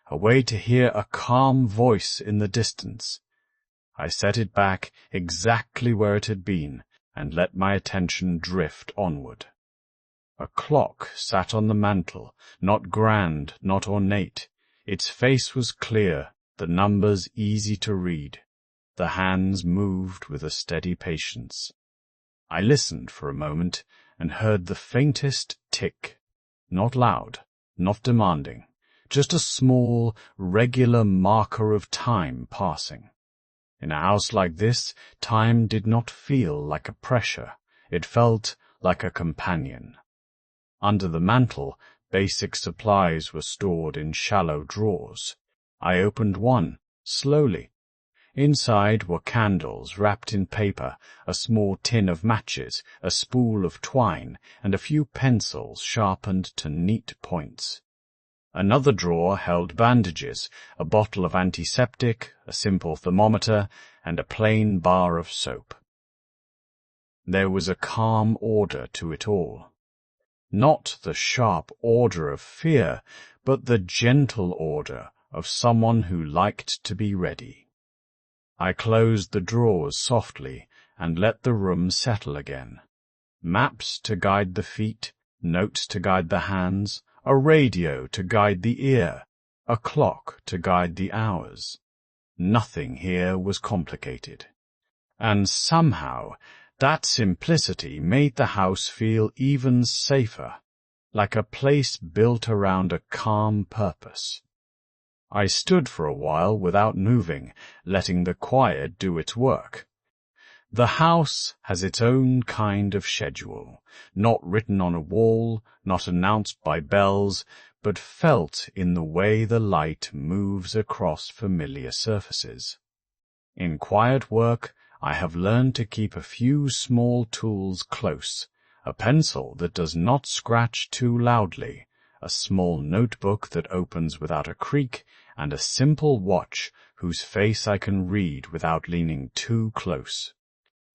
a way to hear a calm voice in the distance. I set it back exactly where it had been, and let my attention drift onward. A clock sat on the mantel, not grand, not ornate. Its face was clear, the numbers easy to read. The hands moved with a steady patience. I listened for a moment, and heard the faintest tick. Not loud, not demanding, just a small, regular marker of time passing. In a house like this, time did not feel like a pressure. It felt like a companion. Under the mantel, basic supplies were stored in shallow drawers. I opened one, slowly. Inside were candles wrapped in paper, a small tin of matches, a spool of twine, and a few pencils sharpened to neat points. Another drawer held bandages, a bottle of antiseptic, a simple thermometer, and a plain bar of soap. There was a calm order to it all. Not the sharp order of fear, but the gentle order of someone who liked to be ready. I closed the drawers softly and let the room settle again. Maps to guide the feet, notes to guide the hands, a radio to guide the ear, a clock to guide the hours. Nothing here was complicated. And somehow, that simplicity made the house feel even safer, like a place built around a calm purpose. I stood for a while without moving, letting the quiet do its work. The house has its own kind of schedule, not written on a wall, not announced by bells, but felt in the way the light moves across familiar surfaces. In quiet work, I have learned to keep a few small tools close, a pencil that does not scratch too loudly, a small notebook that opens without a creak, and a simple watch whose face I can read without leaning too close.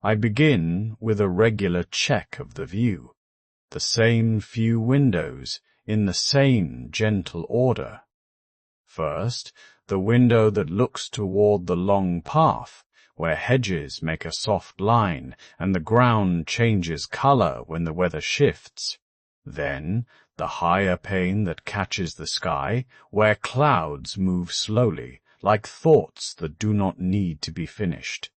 I begin with a regular check of the view, the same few windows in the same gentle order. First, the window that looks toward the long path, where hedges make a soft line and the ground changes color when the weather shifts. Then, the higher pane that catches the sky, where clouds move slowly, like thoughts that do not need to be finished.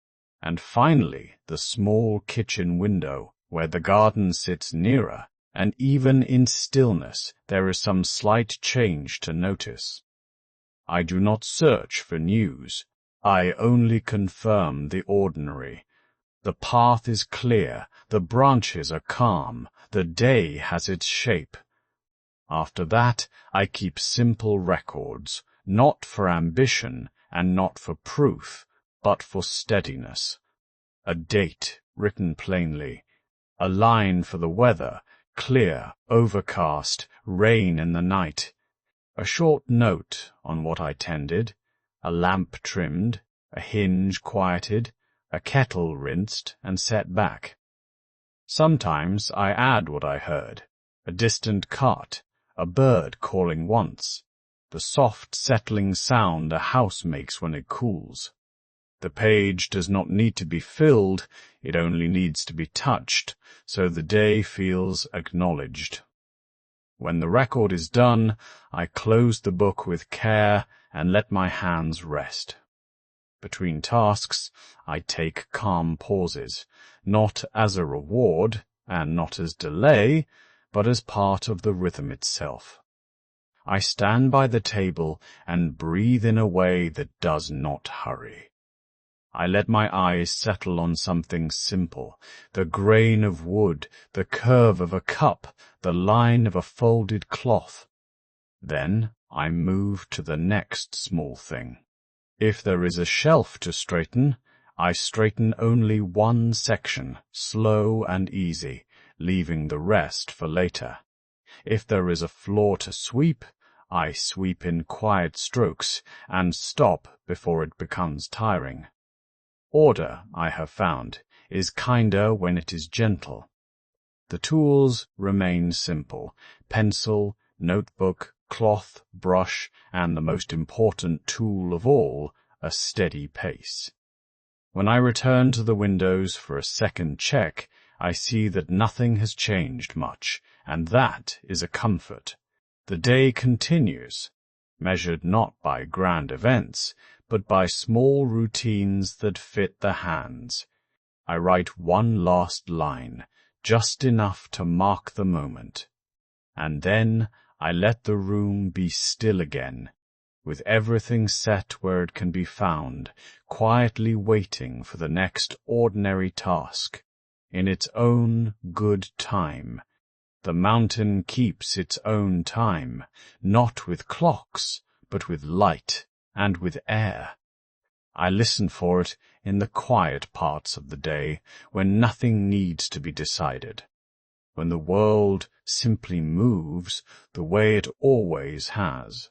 And finally, the small kitchen window, where the garden sits nearer, and even in stillness there is some slight change to notice. I do not search for news. I only confirm the ordinary. The path is clear, the branches are calm, the day has its shape. After that, I keep simple records, not for ambition and not for proof, but for steadiness. A date written plainly, a line for the weather, clear, overcast, rain in the night, a short note on what I tended, a lamp trimmed, a hinge quieted, a kettle rinsed and set back. Sometimes I add what I heard, a distant cart, a bird calling once, the soft settling sound a house makes when it cools. The page does not need to be filled, it only needs to be touched, so the day feels acknowledged. When the record is done, I close the book with care and let my hands rest. Between tasks, I take calm pauses, not as a reward, and not as delay, but as part of the rhythm itself. I stand by the table and breathe in a way that does not hurry. I let my eyes settle on something simple, the grain of wood, the curve of a cup, the line of a folded cloth. Then I move to the next small thing. If there is a shelf to straighten, I straighten only one section, slow and easy, leaving the rest for later. If there is a floor to sweep, I sweep in quiet strokes and stop before it becomes tiring. Order, I have found, is kinder when it is gentle. The tools remain simple: pencil, notebook, cloth, brush, and the most important tool of all, a steady pace. When I return to the windows for a second check, I see that nothing has changed much, and that is a comfort. The day continues, measured not by grand events, but by small routines that fit the hands. I write one last line, just enough to mark the moment. And then I let the room be still again, with everything set where it can be found, quietly waiting for the next ordinary task. In its own good time. The mountain keeps its own time, not with clocks, but with light and with air. I listen for it in the quiet parts of the day, when nothing needs to be decided, when the world simply moves the way it always has.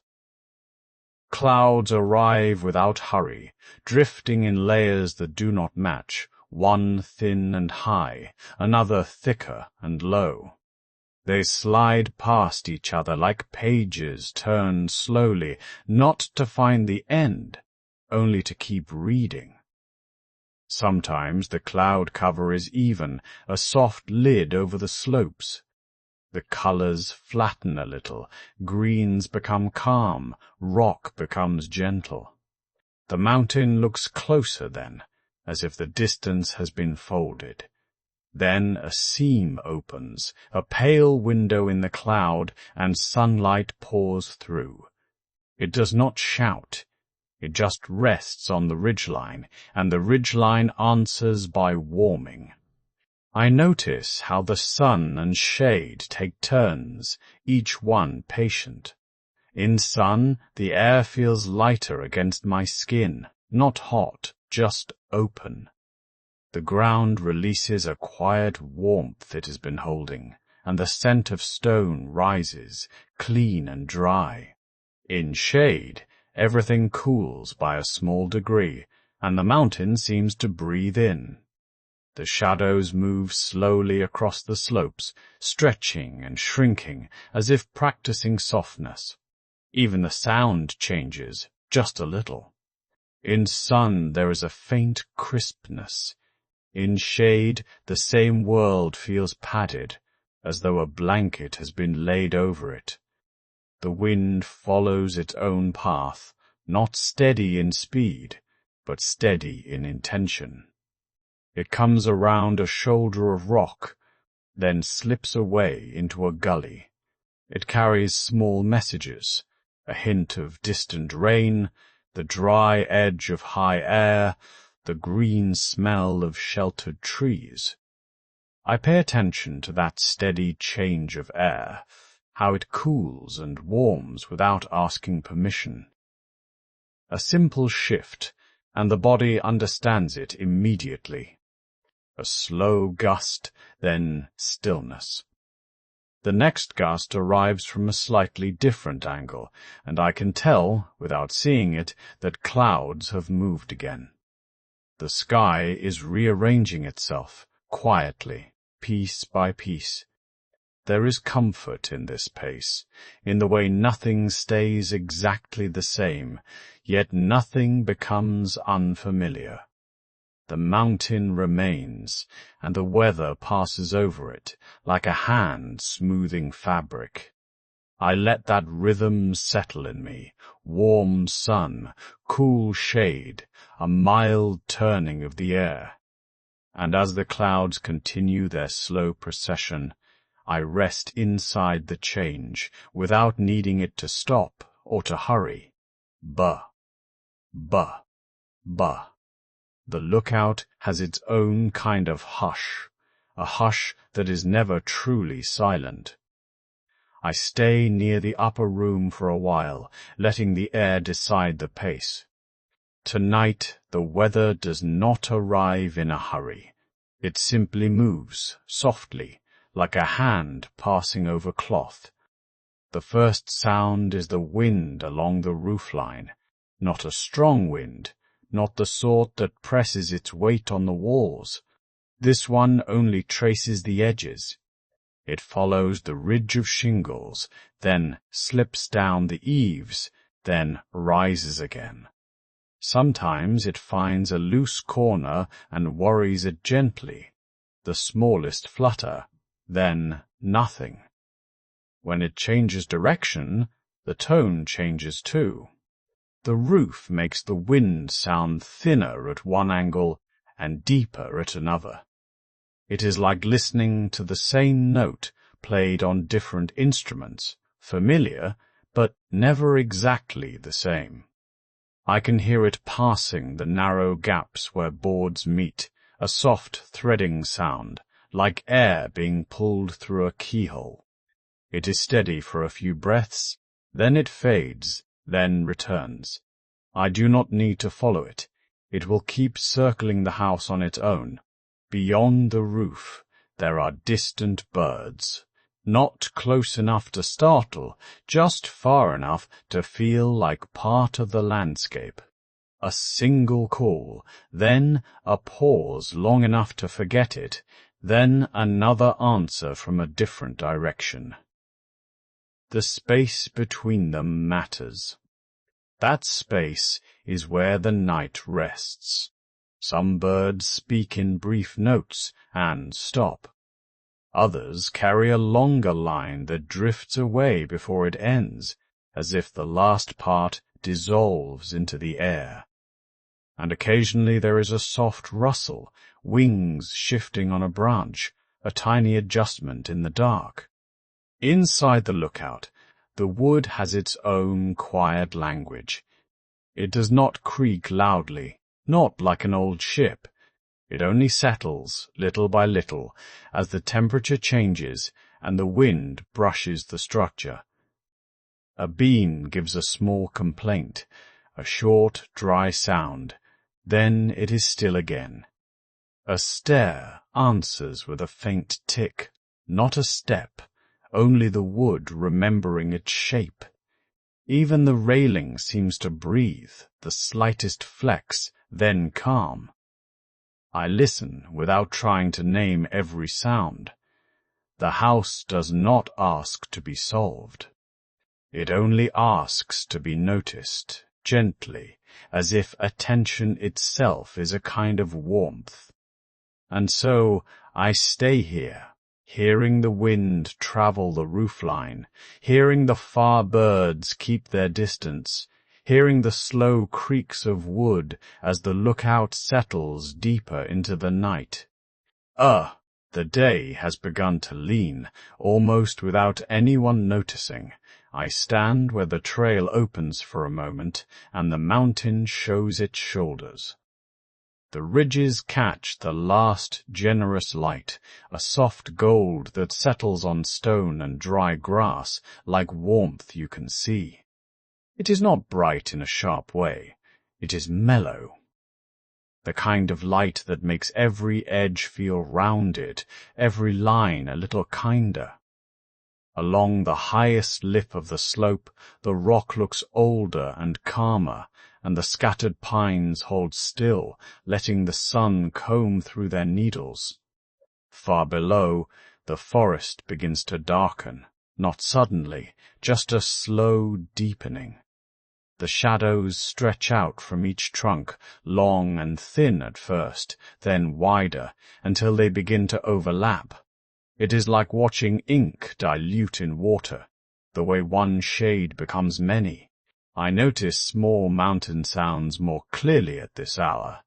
Clouds arrive without hurry, drifting in layers that do not match, one thin and high, another thicker and low. They slide past each other like pages turned slowly, not to find the end, only to keep reading. Sometimes the cloud cover is even, a soft lid over the slopes. The colors flatten a little, greens become calm, rock becomes gentle. The mountain looks closer then, as if the distance has been folded. Then a seam opens, a pale window in the cloud, and sunlight pours through. It does not shout. It just rests on the ridgeline, and the ridgeline answers by warming. I notice how the sun and shade take turns, each one patient. In sun, the air feels lighter against my skin, not hot, just open. The ground releases a quiet warmth it has been holding, and the scent of stone rises, clean and dry. In shade, everything cools by a small degree, and the mountain seems to breathe in. The shadows move slowly across the slopes, stretching and shrinking, as if practicing softness. Even the sound changes, just a little. In sun there is a faint crispness. In shade, the same world feels padded, as though a blanket has been laid over it. The wind follows its own path, not steady in speed, but steady in intention. It comes around a shoulder of rock, then slips away into a gully. It carries small messages, a hint of distant rain, the dry edge of high air, the green smell of sheltered trees. I pay attention to that steady change of air, how it cools and warms without asking permission. A simple shift, and the body understands it immediately. A slow gust, then stillness. The next gust arrives from a slightly different angle, and I can tell, without seeing it, that clouds have moved again. The sky is rearranging itself, quietly, piece by piece. There is comfort in this pace, in the way nothing stays exactly the same, yet nothing becomes unfamiliar. The mountain remains, and the weather passes over it, like a hand smoothing fabric. I let that rhythm settle in me, warm sun, cool shade, a mild turning of the air. And as the clouds continue their slow procession, I rest inside the change, without needing it to stop or to hurry. Ba, ba, ba. The lookout has its own kind of hush, a hush that is never truly silent. I stay near the upper room for a while, letting the air decide the pace. Tonight the weather does not arrive in a hurry. It simply moves, softly, like a hand passing over cloth. The first sound is the wind along the roofline, not a strong wind, not the sort that presses its weight on the walls. This one only traces the edges. It follows the ridge of shingles, then slips down the eaves, then rises again. Sometimes it finds a loose corner and worries it gently, the smallest flutter, then nothing. When it changes direction, the tone changes too. The roof makes the wind sound thinner at one angle and deeper at another. It is like listening to the same note played on different instruments, familiar, but never exactly the same. I can hear it passing the narrow gaps where boards meet, a soft threading sound, like air being pulled through a keyhole. It is steady for a few breaths, then it fades, then returns. I do not need to follow it. It will keep circling the house on its own. Beyond the roof, there are distant birds. Not close enough to startle, just far enough to feel like part of the landscape. A single call, then a pause long enough to forget it, then another answer from a different direction. The space between them matters. That space is where the night rests. Some birds speak in brief notes and stop. Others carry a longer line that drifts away before it ends, as if the last part dissolves into the air. And occasionally there is a soft rustle, wings shifting on a branch, a tiny adjustment in the dark. Inside the lookout, the wood has its own quiet language. It does not creak loudly, not like an old ship. It only settles, little by little, as the temperature changes and the wind brushes the structure. A bean gives a small complaint, a short, dry sound. Then it is still again. A stair answers with a faint tick, not a step, only the wood remembering its shape. Even the railing seems to breathe, the slightest flex, then calm. I listen without trying to name every sound. The house does not ask to be solved. It only asks to be noticed, gently, as if attention itself is a kind of warmth. And so I stay here, hearing the wind travel the roofline, hearing the far birds keep their distance, hearing the slow creaks of wood as the lookout settles deeper into the night. The day has begun to lean, almost without anyone noticing. I stand where the trail opens for a moment, and the mountain shows its shoulders. The ridges catch the last generous light, a soft gold that settles on stone and dry grass, like warmth you can see. It is not bright in a sharp way. It is mellow. The kind of light that makes every edge feel rounded, every line a little kinder. Along the highest lip of the slope, the rock looks older and calmer, and the scattered pines hold still, letting the sun comb through their needles. Far below, the forest begins to darken, not suddenly, just a slow deepening. The shadows stretch out from each trunk, long and thin at first, then wider, until they begin to overlap. It is like watching ink dilute in water, the way one shade becomes many. I notice small mountain sounds more clearly at this hour.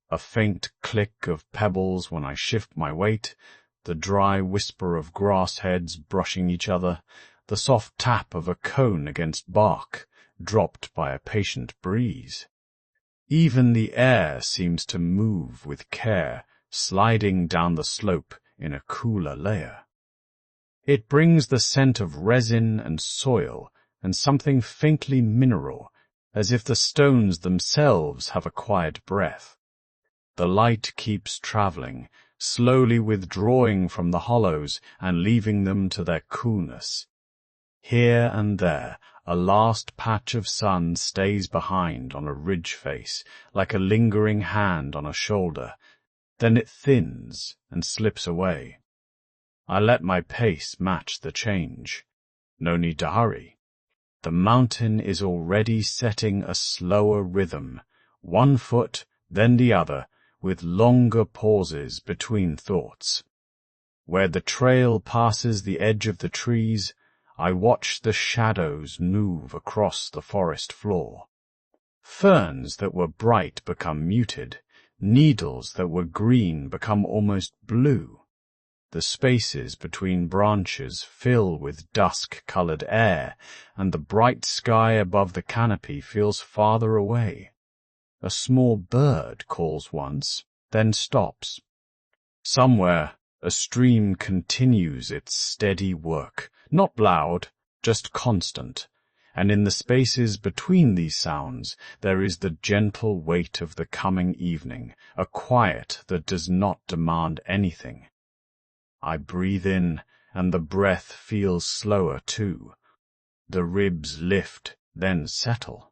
A faint click of pebbles when I shift my weight, the dry whisper of grass heads brushing each other, the soft tap of a cone against bark, dropped by a patient breeze. Even the air seems to move with care, sliding down the slope in a cooler layer. It brings the scent of resin and soil and something faintly mineral, as if the stones themselves have a quiet breath. The light keeps traveling, slowly withdrawing from the hollows and leaving them to their coolness. Here and there, a last patch of sun stays behind on a ridge face, like a lingering hand on a shoulder. Then it thins and slips away. I let my pace match the change. No need to hurry. The mountain is already setting a slower rhythm, one foot, then the other, with longer pauses between thoughts. Where the trail passes the edge of the trees, I watch the shadows move across the forest floor. Ferns that were bright become muted, needles that were green become almost blue. The spaces between branches fill with dusk-colored air, and the bright sky above the canopy feels farther away. A small bird calls once, then stops. Somewhere, a stream continues its steady work, not loud, just constant, and in the spaces between these sounds there is the gentle weight of the coming evening, a quiet that does not demand anything. I breathe in, and the breath feels slower too. The ribs lift, then settle.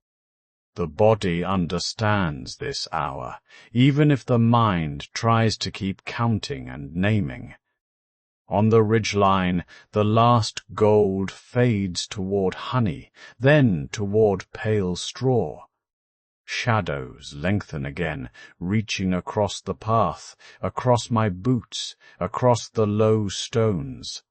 The body understands this hour, even if the mind tries to keep counting and naming. On the ridgeline, the last gold fades toward honey, then toward pale straw. Shadows lengthen again, reaching across the path, across my boots, across the low stones.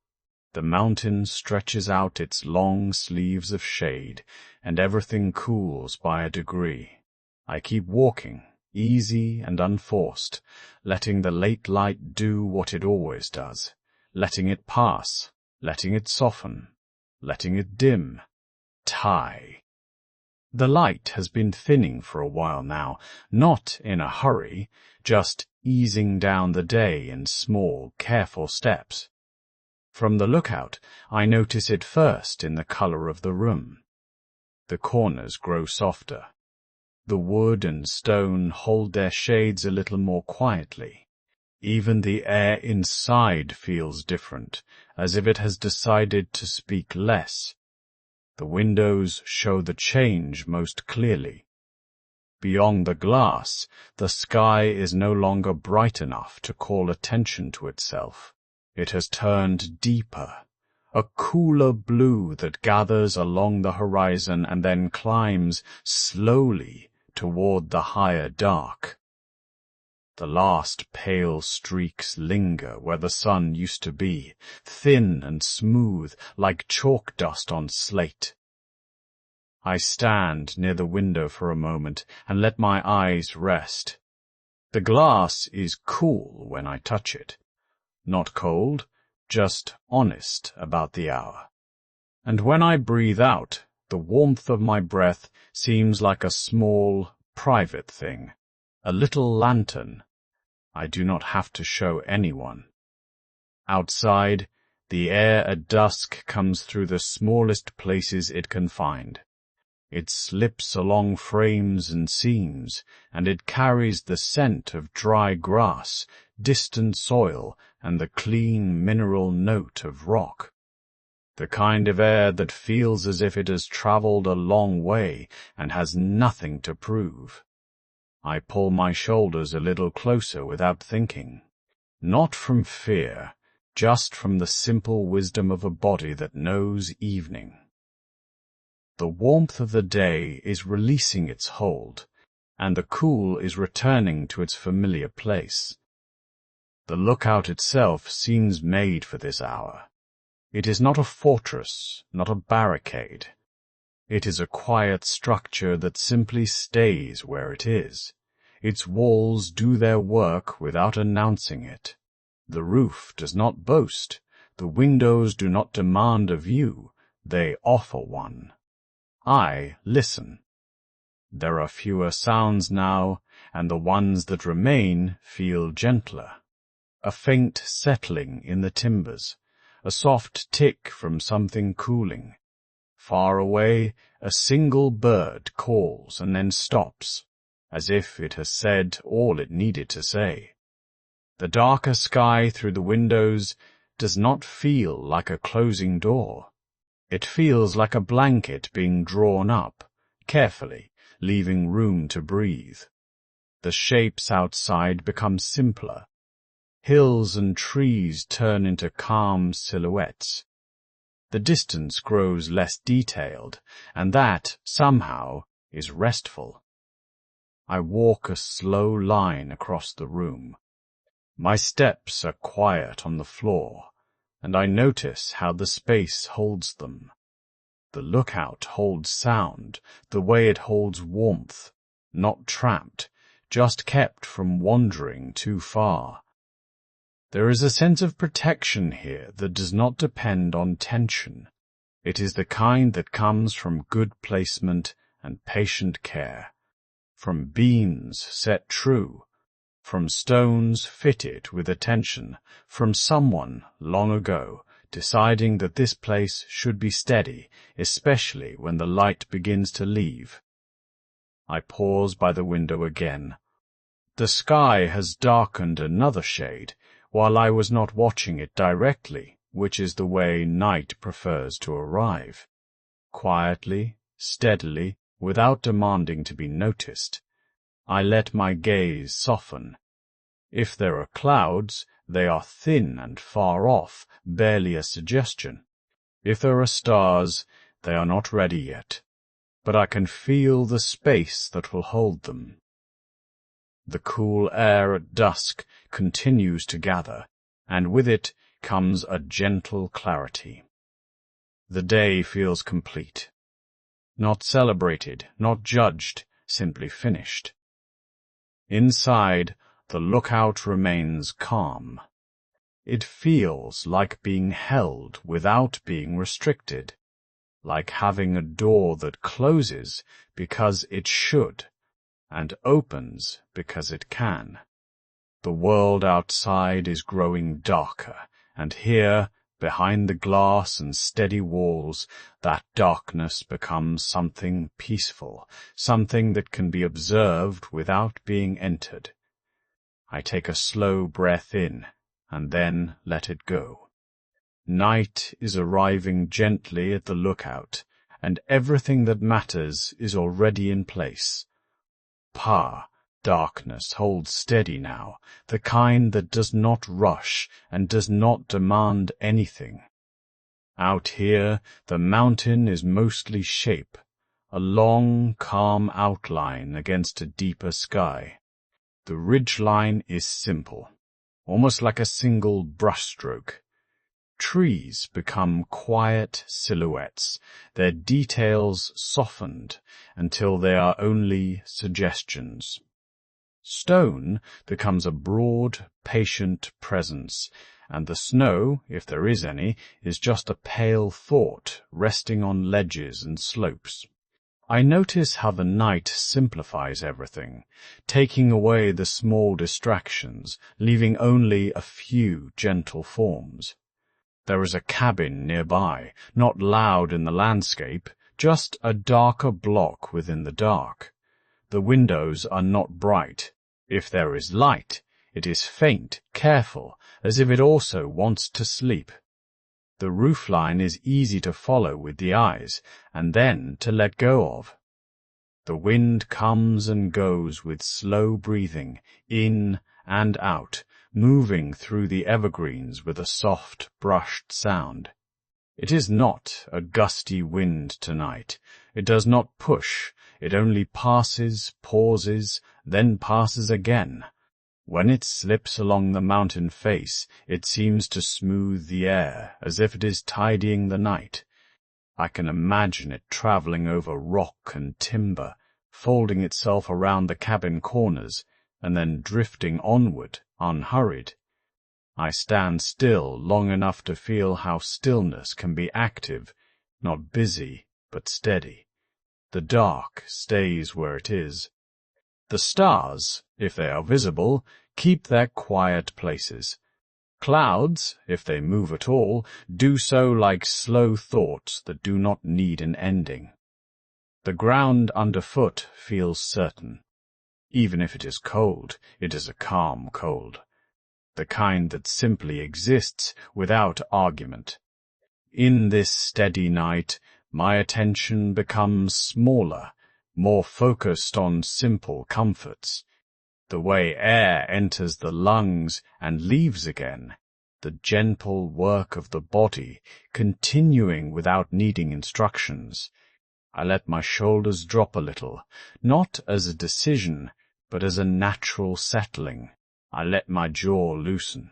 The mountain stretches out its long sleeves of shade, and everything cools by a degree. I keep walking, easy and unforced, letting the late light do what it always does, letting it pass, letting it soften, letting it dim, tie. The light has been thinning for a while now, not in a hurry, just easing down the day in small, careful steps. From the lookout, I notice it first in the color of the room. The corners grow softer. The wood and stone hold their shades a little more quietly. Even the air inside feels different, as if it has decided to speak less. The windows show the change most clearly. Beyond the glass, the sky is no longer bright enough to call attention to itself. It has turned deeper, a cooler blue that gathers along the horizon and then climbs slowly toward the higher dark. The last pale streaks linger where the sun used to be, thin and smooth like chalk dust on slate. I stand near the window for a moment and let my eyes rest. The glass is cool when I touch it. Not cold, just honest about the hour. And when I breathe out, the warmth of my breath seems like a small, private thing, a little lantern. I do not have to show anyone. Outside, the air at dusk comes through the smallest places it can find. It slips along frames and seams, and it carries the scent of dry grass, distant soil, and the clean mineral note of rock. The kind of air that feels as if it has traveled a long way and has nothing to prove. I pull my shoulders a little closer without thinking. Not from fear, just from the simple wisdom of a body that knows evening. The warmth of the day is releasing its hold, and the cool is returning to its familiar place. The lookout itself seems made for this hour. It is not a fortress, not a barricade. It is a quiet structure that simply stays where it is. Its walls do their work without announcing it. The roof does not boast. The windows do not demand a view. They offer one. I listen. There are fewer sounds now, and the ones that remain feel gentler. A faint settling in the timbers, a soft tick from something cooling. Far away, a single bird calls and then stops, as if it has said all it needed to say. The darker sky through the windows does not feel like a closing door. It feels like a blanket being drawn up, carefully, leaving room to breathe. The shapes outside become simpler. Hills and trees turn into calm silhouettes. The distance grows less detailed, and that, somehow, is restful. I walk a slow line across the room. My steps are quiet on the floor, and I notice how the space holds them. The lookout holds sound the way it holds warmth, not trapped, just kept from wandering too far. There is a sense of protection here that does not depend on tension. It is the kind that comes from good placement and patient care, from beams set true, from stones fitted with attention, from someone, long ago, deciding that this place should be steady, especially when the light begins to leave. I pause by the window again. The sky has darkened another shade, while I was not watching it directly, which is the way night prefers to arrive. Quietly, steadily, without demanding to be noticed, I let my gaze soften. If there are clouds, they are thin and far off, barely a suggestion. If there are stars, they are not ready yet, but I can feel the space that will hold them. The cool air at dusk continues to gather, and with it comes a gentle clarity. The day feels complete. Not celebrated, not judged, simply finished. Inside, the lookout remains calm. It feels like being held without being restricted, like having a door that closes because it should, and opens because it can. The world outside is growing darker, and here, behind the glass and steady walls, that darkness becomes something peaceful, something that can be observed without being entered. I take a slow breath in, and then let it go. Night is arriving gently at the lookout, and everything that matters is already in place. Darkness holds steady now, the kind that does not rush and does not demand anything. Out here, the mountain is mostly shape, a long, calm outline against a deeper sky. The ridgeline is simple, almost like a single brushstroke. Trees become quiet silhouettes, their details softened until they are only suggestions. Stone becomes a broad, patient presence, and the snow, if there is any, is just a pale thought resting on ledges and slopes. I notice how the night simplifies everything, taking away the small distractions, leaving only a few gentle forms. There is a cabin nearby, not loud in the landscape, just a darker block within the dark. The windows are not bright. If there is light, it is faint, careful, as if it also wants to sleep. The roofline is easy to follow with the eyes, and then to let go of. The wind comes and goes with slow breathing, in and out, moving through the evergreens with a soft, brushed sound. It is not a gusty wind tonight. It does not push. It only passes, pauses, then passes again. When it slips along the mountain face, it seems to smooth the air, as if it is tidying the night. I can imagine it traveling over rock and timber, folding itself around the cabin corners, and then drifting onward, unhurried. I stand still long enough to feel how stillness can be active, not busy, but steady. The dark stays where it is. The stars, if they are visible, keep their quiet places. Clouds, if they move at all, do so like slow thoughts that do not need an ending. The ground underfoot feels certain. Even if it is cold, it is a calm cold. The kind that simply exists without argument. In this steady night, my attention becomes smaller, more focused on simple comforts. The way air enters the lungs and leaves again, the gentle work of the body, continuing without needing instructions. I let my shoulders drop a little, not as a decision, but as a natural settling. I let my jaw loosen.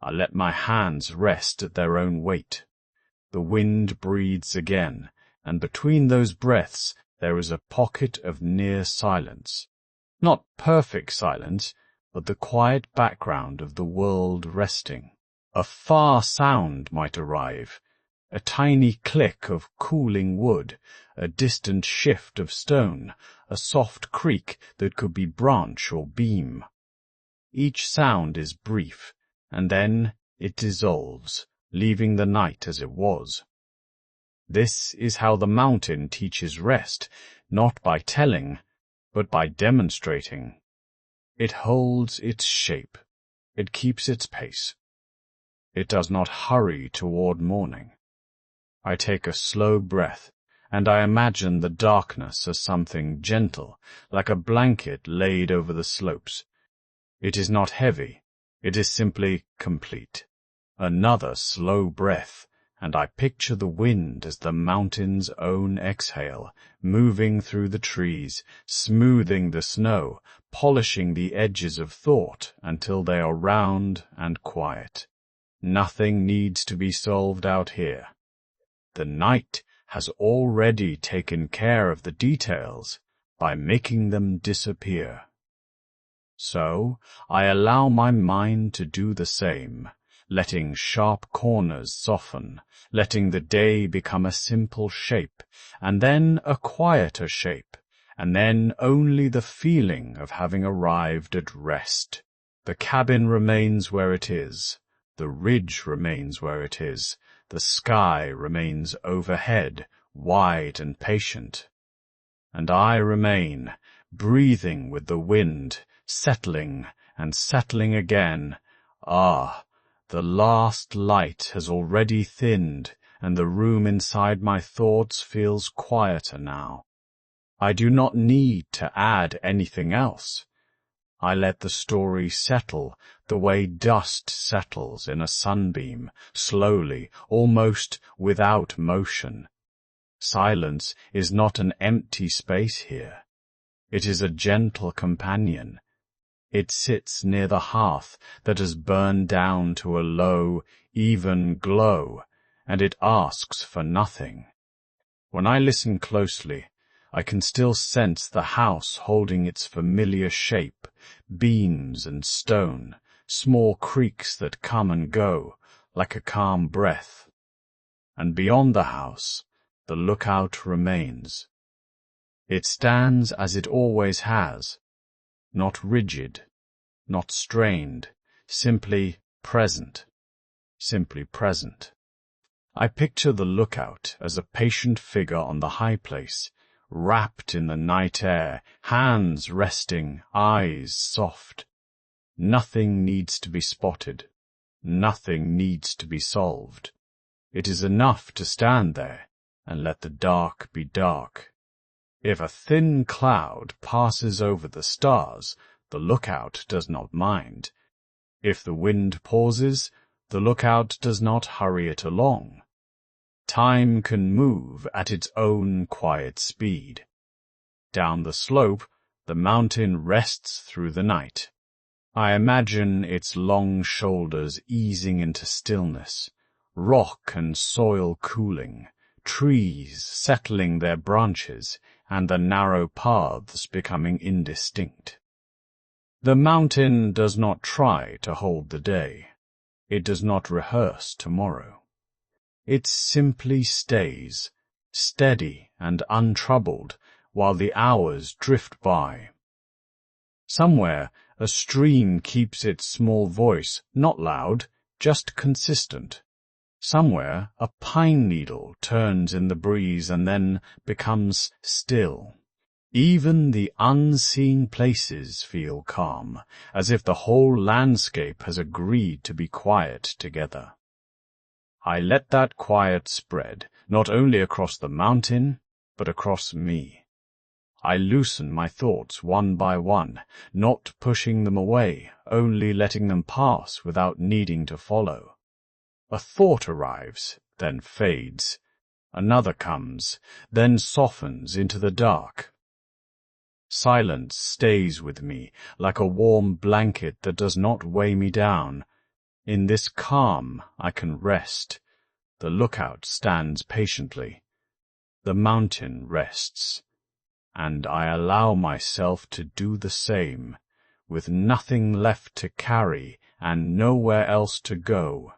I let my hands rest at their own weight. The wind breathes again, and between those breaths there is a pocket of near silence. Not perfect silence, but the quiet background of the world resting. A far sound might arrive, a tiny click of cooling wood, a distant shift of stone, a soft creak that could be branch or beam. Each sound is brief, and then it dissolves, leaving the night as it was. This is how the mountain teaches rest, not by telling, but by demonstrating. It holds its shape. It keeps its pace. It does not hurry toward morning. I take a slow breath, and I imagine the darkness as something gentle, like a blanket laid over the slopes. It is not heavy. It is simply complete. Another slow breath, and I picture the wind as the mountain's own exhale, moving through the trees, smoothing the snow, polishing the edges of thought until they are round and quiet. Nothing needs to be solved out here. The night has already taken care of the details by making them disappear. So I allow my mind to do the same, letting sharp corners soften, letting the day become a simple shape, and then a quieter shape, and then only the feeling of having arrived at rest. The cabin remains where it is, the ridge remains where it is, the sky remains overhead, wide and patient. And I remain, breathing with the wind, settling and settling again. Ah, the last light has already thinned, and the room inside my thoughts feels quieter now. I do not need to add anything else. I let the story settle the way dust settles in a sunbeam, slowly, almost without motion. Silence is not an empty space here. It is a gentle companion. It sits near the hearth that has burned down to a low, even glow, and it asks for nothing. When I listen closely, I can still sense the house holding its familiar shape, beams and stone, small creaks that come and go, like a calm breath. And beyond the house, the lookout remains. It stands as it always has, not rigid, not strained, simply present, simply present. I picture the lookout as a patient figure on the high place, wrapped in the night air, hands resting, eyes soft. Nothing needs to be spotted. Nothing needs to be solved. It is enough to stand there and let the dark be dark. If a thin cloud passes over the stars, the lookout does not mind. If the wind pauses, the lookout does not hurry it along. Time can move at its own quiet speed. Down the slope, the mountain rests through the night. I imagine its long shoulders easing into stillness, rock and soil cooling, trees settling their branches, and the narrow paths becoming indistinct. The mountain does not try to hold the day. It does not rehearse tomorrow. It simply stays, steady and untroubled, while the hours drift by. Somewhere, a stream keeps its small voice, not loud, just consistent. Somewhere, a pine needle turns in the breeze and then becomes still. Even the unseen places feel calm, as if the whole landscape has agreed to be quiet together. I let that quiet spread, not only across the mountain, but across me. I loosen my thoughts one by one, not pushing them away, only letting them pass without needing to follow. A thought arrives, then fades. Another comes, then softens into the dark. Silence stays with me, like a warm blanket that does not weigh me down. In this calm I can rest. The lookout stands patiently. The mountain rests. And I allow myself to do the same, with nothing left to carry and nowhere else to go.